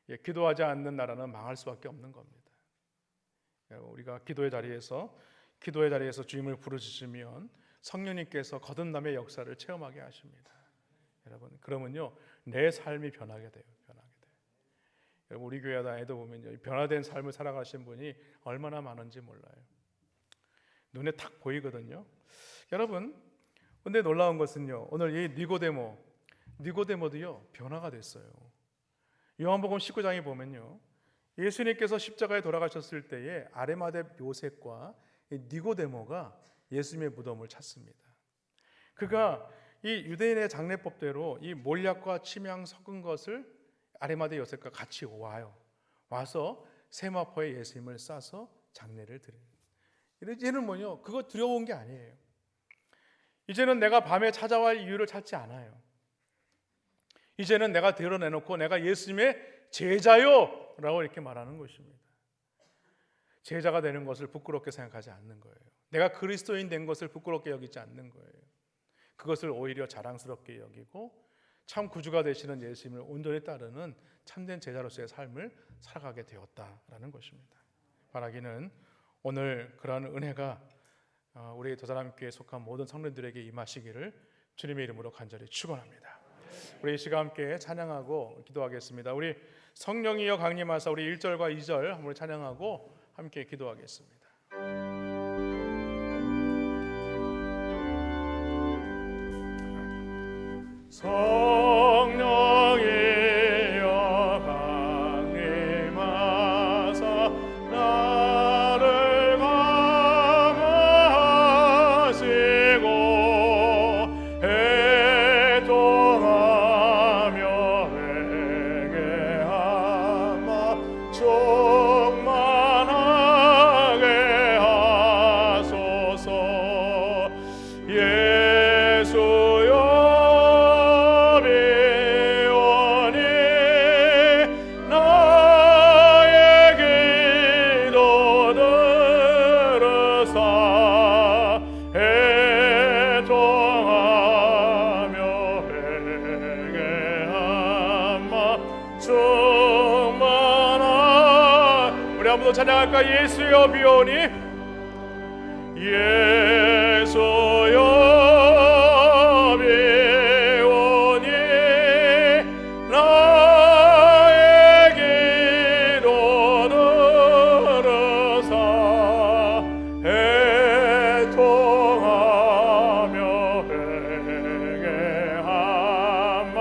예, 기도하지 않는 나라는 망할 수밖에 없는 겁니다. 우리가 기도의 자리에서 주님을 부르짖으면 성령님께서 거듭남의 역사를 체험하게 하십니다. 여러분, 그러면요 내 삶이 변하게 돼요. 여러분, 우리 교회 다니도 보면요, 변화된 삶을 살아가신 분이 얼마나 많은지 몰라요. 눈에 탁 보이거든요. 여러분, 근데 놀라운 것은요, 오늘 이 니고데모도요 변화가 됐어요. 요한복음 19장에 보면요, 예수님께서 십자가에 돌아가셨을 때에 아레마대 요셉과 니고데모가 예수님의 무덤을 찾습니다. 그가 이 유대인의 장례법대로 이 몰약과 침향 섞은 것을 아레마대 요셉과 같이 와서 세마포에 예수님을 싸서 장례를 드려요. 이제는 뭐요? 그거 두려운 게 아니에요. 이제는 내가 밤에 찾아와 이유를 찾지 않아요. 이제는 내가 드러내놓고 내가 예수님의 제자요 라고 이렇게 말하는 것입니다. 제자가 되는 것을 부끄럽게 생각하지 않는 거예요. 내가 그리스도인 된 것을 부끄럽게 여기지 않는 거예요. 그것을 오히려 자랑스럽게 여기고 참 구주가 되시는 예수님을 온전히 따르는 참된 제자로서의 삶을 살아가게 되었다라는 것입니다. 바라기는 오늘 그러한 은혜가 우리 도사람교회에 속한 모든 성도들에게 임하시기를 주님의 이름으로 간절히 축원합니다. 우리 이 시간 함께 찬양하고 기도하겠습니다. 우리 성령이여 강림하사 우리 1절과 2절 한번 찬양하고 함께 기도하겠습니다. 성령이여 강림하사 나를 감하시고 해동하며 회개하마 충만하게 하소서. 예수여 찬양할까? 예수여 비오니 예수여 비오니 나의 기도 들으사 애통하며 회개하마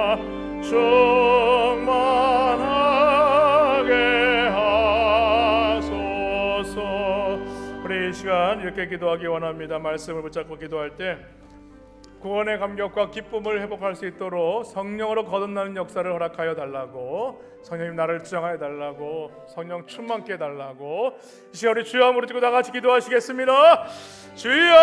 우리 이 시간 이렇게 기도하기 원합니다. 말씀을 붙잡고 기도할 때 구원의 감격과 기쁨을 회복할 수 있도록 성령으로 거듭나는 역사를 허락하여 달라고, 성령님 나를 주장하여 달라고, 성령 충만케 해달라고 이 시간 우리 주여 무릎 꿇고 다 같이 기도하시겠습니다. 주여!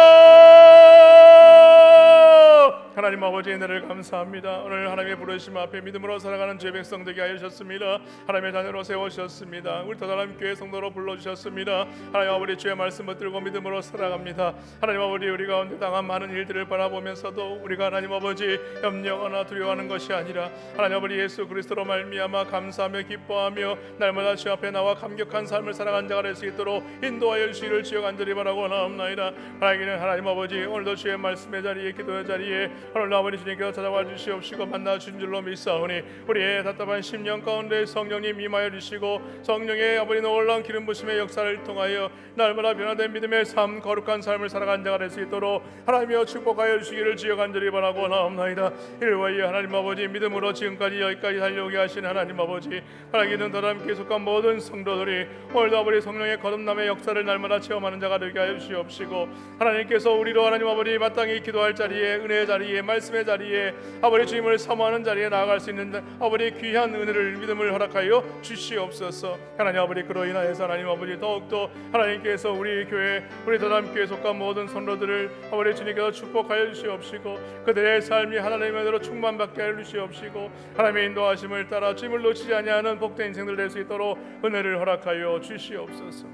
하나님 아버지의 은혜를 감사합니다. 오늘 하나님의 부르심 앞에 믿음으로 살아가는 주의 백성 되게 하여 주셨습니다. 하나님의 자녀로 세워주셨습니다. 우리 더사람 교회 성도로 불러주셨습니다. 하나님 아버지 주의 말씀 붙들고 믿음으로 살아갑니다. 하나님 아버지 우리 가운데 당한 많은 일들을 바라보면서도 우리가 하나님 아버지 염려하거나 두려워하는 것이 아니라 하나님 아버지 예수 그리스도로 말미암아 감사하며 기뻐하며 날마다 주 앞에 나와 감격한 삶을 살아가는 자가 될 수 있도록 인도하여 주시기를 주여 간절히 바라고 나옵나이다. 바라기는 하나님 아버지 오늘도 주의 말씀의 자리에 기도의 자리에 오늘 아버지 주님께서 찾아와 주시옵시고 만나 주신 줄로 믿사오니 우리의 답답한 심령 가운데 성령님 임하여 주시고 성령의 아버지 놀라운 기름 부심의 역사를 통하여 날마다 변화된 믿음의 삶 거룩한 삶을 살아가는 자가 될 수 있도록 하나님이여 축복하여 주시기를 주여 간절히 바라고 나옵나이다. 이를 위하여 하나님 아버지 믿음으로 지금까지 여기까지 달려오게 하신 하나님 아버지 하나님은 더 함께 속한 모든 성도들이 오늘도 아버지 성령의 거듭남의 역사를 날마다 체험하는 자가 되게 하여 주시옵시고 하나님께서 우리로 하나님 아버지 마땅히 기도할 자리에 은혜의 자리에 말씀의 자리에 아버지 주님을 사모하는 자리에 나아갈 수 있는 아버지 귀한 은혜를 믿음을 허락하여 주시옵소서. 하나님 아버지 그로 인하여서 하나님 아버지 더욱더 하나님께서 우리 교회 우리 더남교회 속한 모든 성도들을 아버지 주님께서 축복하여 주시옵시고 그들의 삶이 하나님의 대로 충만받게 하여 주시옵시고 하나님의 인도하심을 따라 주님을 놓치지 아니하는 복된 인생들 될 수 있도록 은혜를 허락하여 주시옵소서.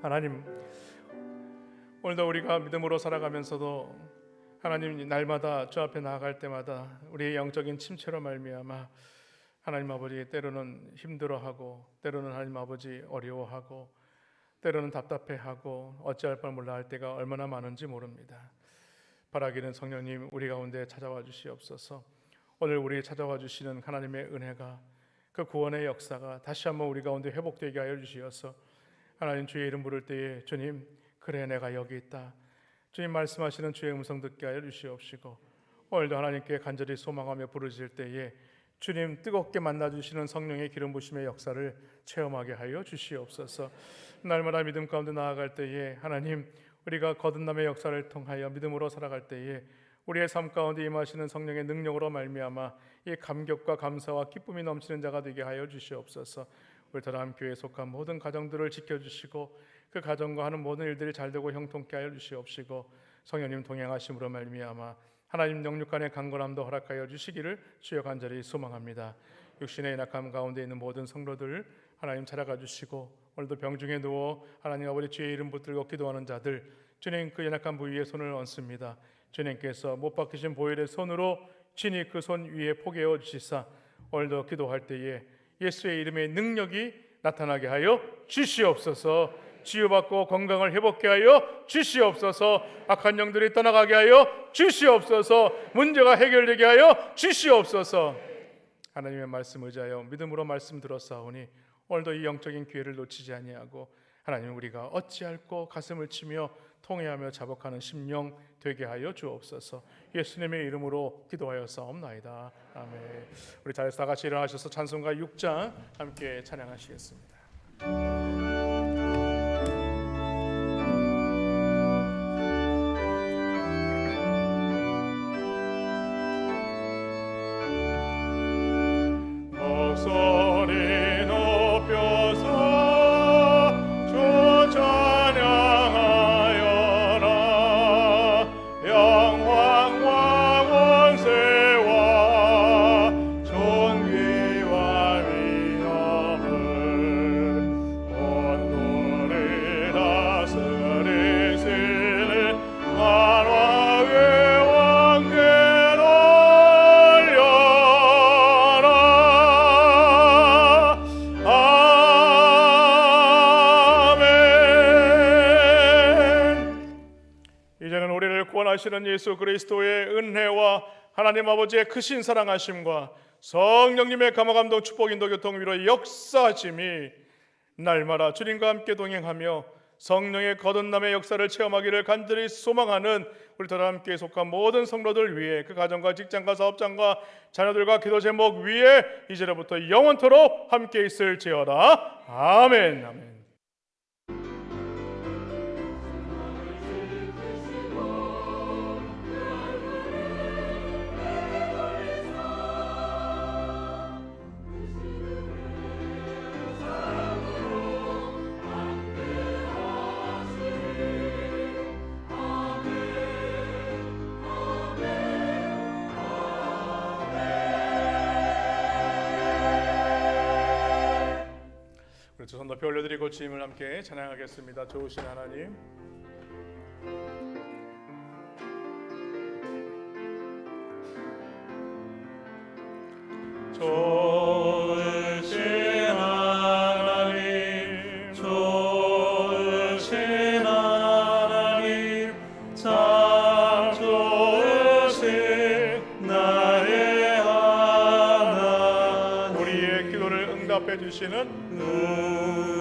하나님 오늘도 우리가 믿음으로 살아가면서도 하나님 날마다 주 앞에 나아갈 때마다 우리의 영적인 침체로 말미암아 하나님 아버지 때로는 힘들어하고 때로는 하나님 아버지 어려워하고 때로는 답답해하고 어찌할 바 몰라 할 때가 얼마나 많은지 모릅니다. 바라기는 성령님 우리 가운데 찾아와 주시옵소서. 오늘 우리 찾아와 주시는 하나님의 은혜가 그 구원의 역사가 다시 한번 우리 가운데 회복되게 하여 주시어서 하나님 주의 이름 부를 때에 주님 그래 내가 여기 있다 주님 말씀하시는 주의 음성 듣게 하여 주시옵시고 오늘도 하나님께 간절히 소망하며 부르실 때에 주님 뜨겁게 만나주시는 성령의 기름 부심의 역사를 체험하게 하여 주시옵소서. 날마다 믿음 가운데 나아갈 때에 하나님 우리가 거듭남의 역사를 통하여 믿음으로 살아갈 때에 우리의 삶 가운데 임하시는 성령의 능력으로 말미암아 이 감격과 감사와 기쁨이 넘치는 자가 되게 하여 주시옵소서. 우리 다람교회에 속한 모든 가정들을 지켜주시고 그 가정과 하는 모든 일들이 잘되고 형통케 하여 주시옵시고 성령님 동행하심으로 말미암아 하나님 영육간의 강건함도 허락하여 주시기를 주여 간절히 소망합니다. 육신의 연약함 가운데 있는 모든 성도들 하나님 찾아가 주시고 오늘도 병중에 누워 하나님 아버지 주의 이름 붙들고 기도하는 자들 주님 그 연약한 부위에 손을 얹습니다. 주님께서 못 박히신 보혈의 손으로 친히 그 손 위에 포개어 주시사 오늘도 기도할 때에 예수의 이름의 능력이 나타나게 하여 주시옵소서. 치유받고 건강을 회복케 하여 주시옵소서. 악한 영들이 떠나가게 하여 주시옵소서. 문제가 해결되게 하여 주시옵소서. 하나님의 말씀 의지하여 믿음으로 말씀 들었사오니 오늘도 이 영적인 기회를 놓치지 아니하고 하나님 우리가 어찌할꼬 가슴을 치며 통회하며 자복하는 심령 되게 하여 주옵소서. 예수님의 이름으로 기도하여 싸움나이다. 아멘. 우리 자리에서 다 같이 일어나셔서 찬송가 6장 함께 찬양하시겠습니다. 목소리 높여서 주 찬양하여라. 영광과 권세와 존귀와 위엄을 온누리 다스리시는 만왕의 왕께로 올려라. 이제는 우리를 구원하시는 예수 그리스도의 은혜와 하나님 아버지의 크신 사랑하심과 성령님의 감화감동 축복 인도 교통 위로 역사하심이 날마다 주님과 함께 동행하며 성령의 거듭남의 역사를 체험하기를 간절히 소망하는 우리 다 함께 속한 모든 성도들 위해 그 가정과 직장과 사업장과 자녀들과 기도 제목 위에 이제로부터 영원토록 함께 있을지어다. 아멘. 아멘. 두 손 높이 올려드리고 주님을 함께 찬양하겠습니다. 좋으신 하나님, 좋으신 하나님, 좋으신 하나님, 참 좋으신 응답해 주시는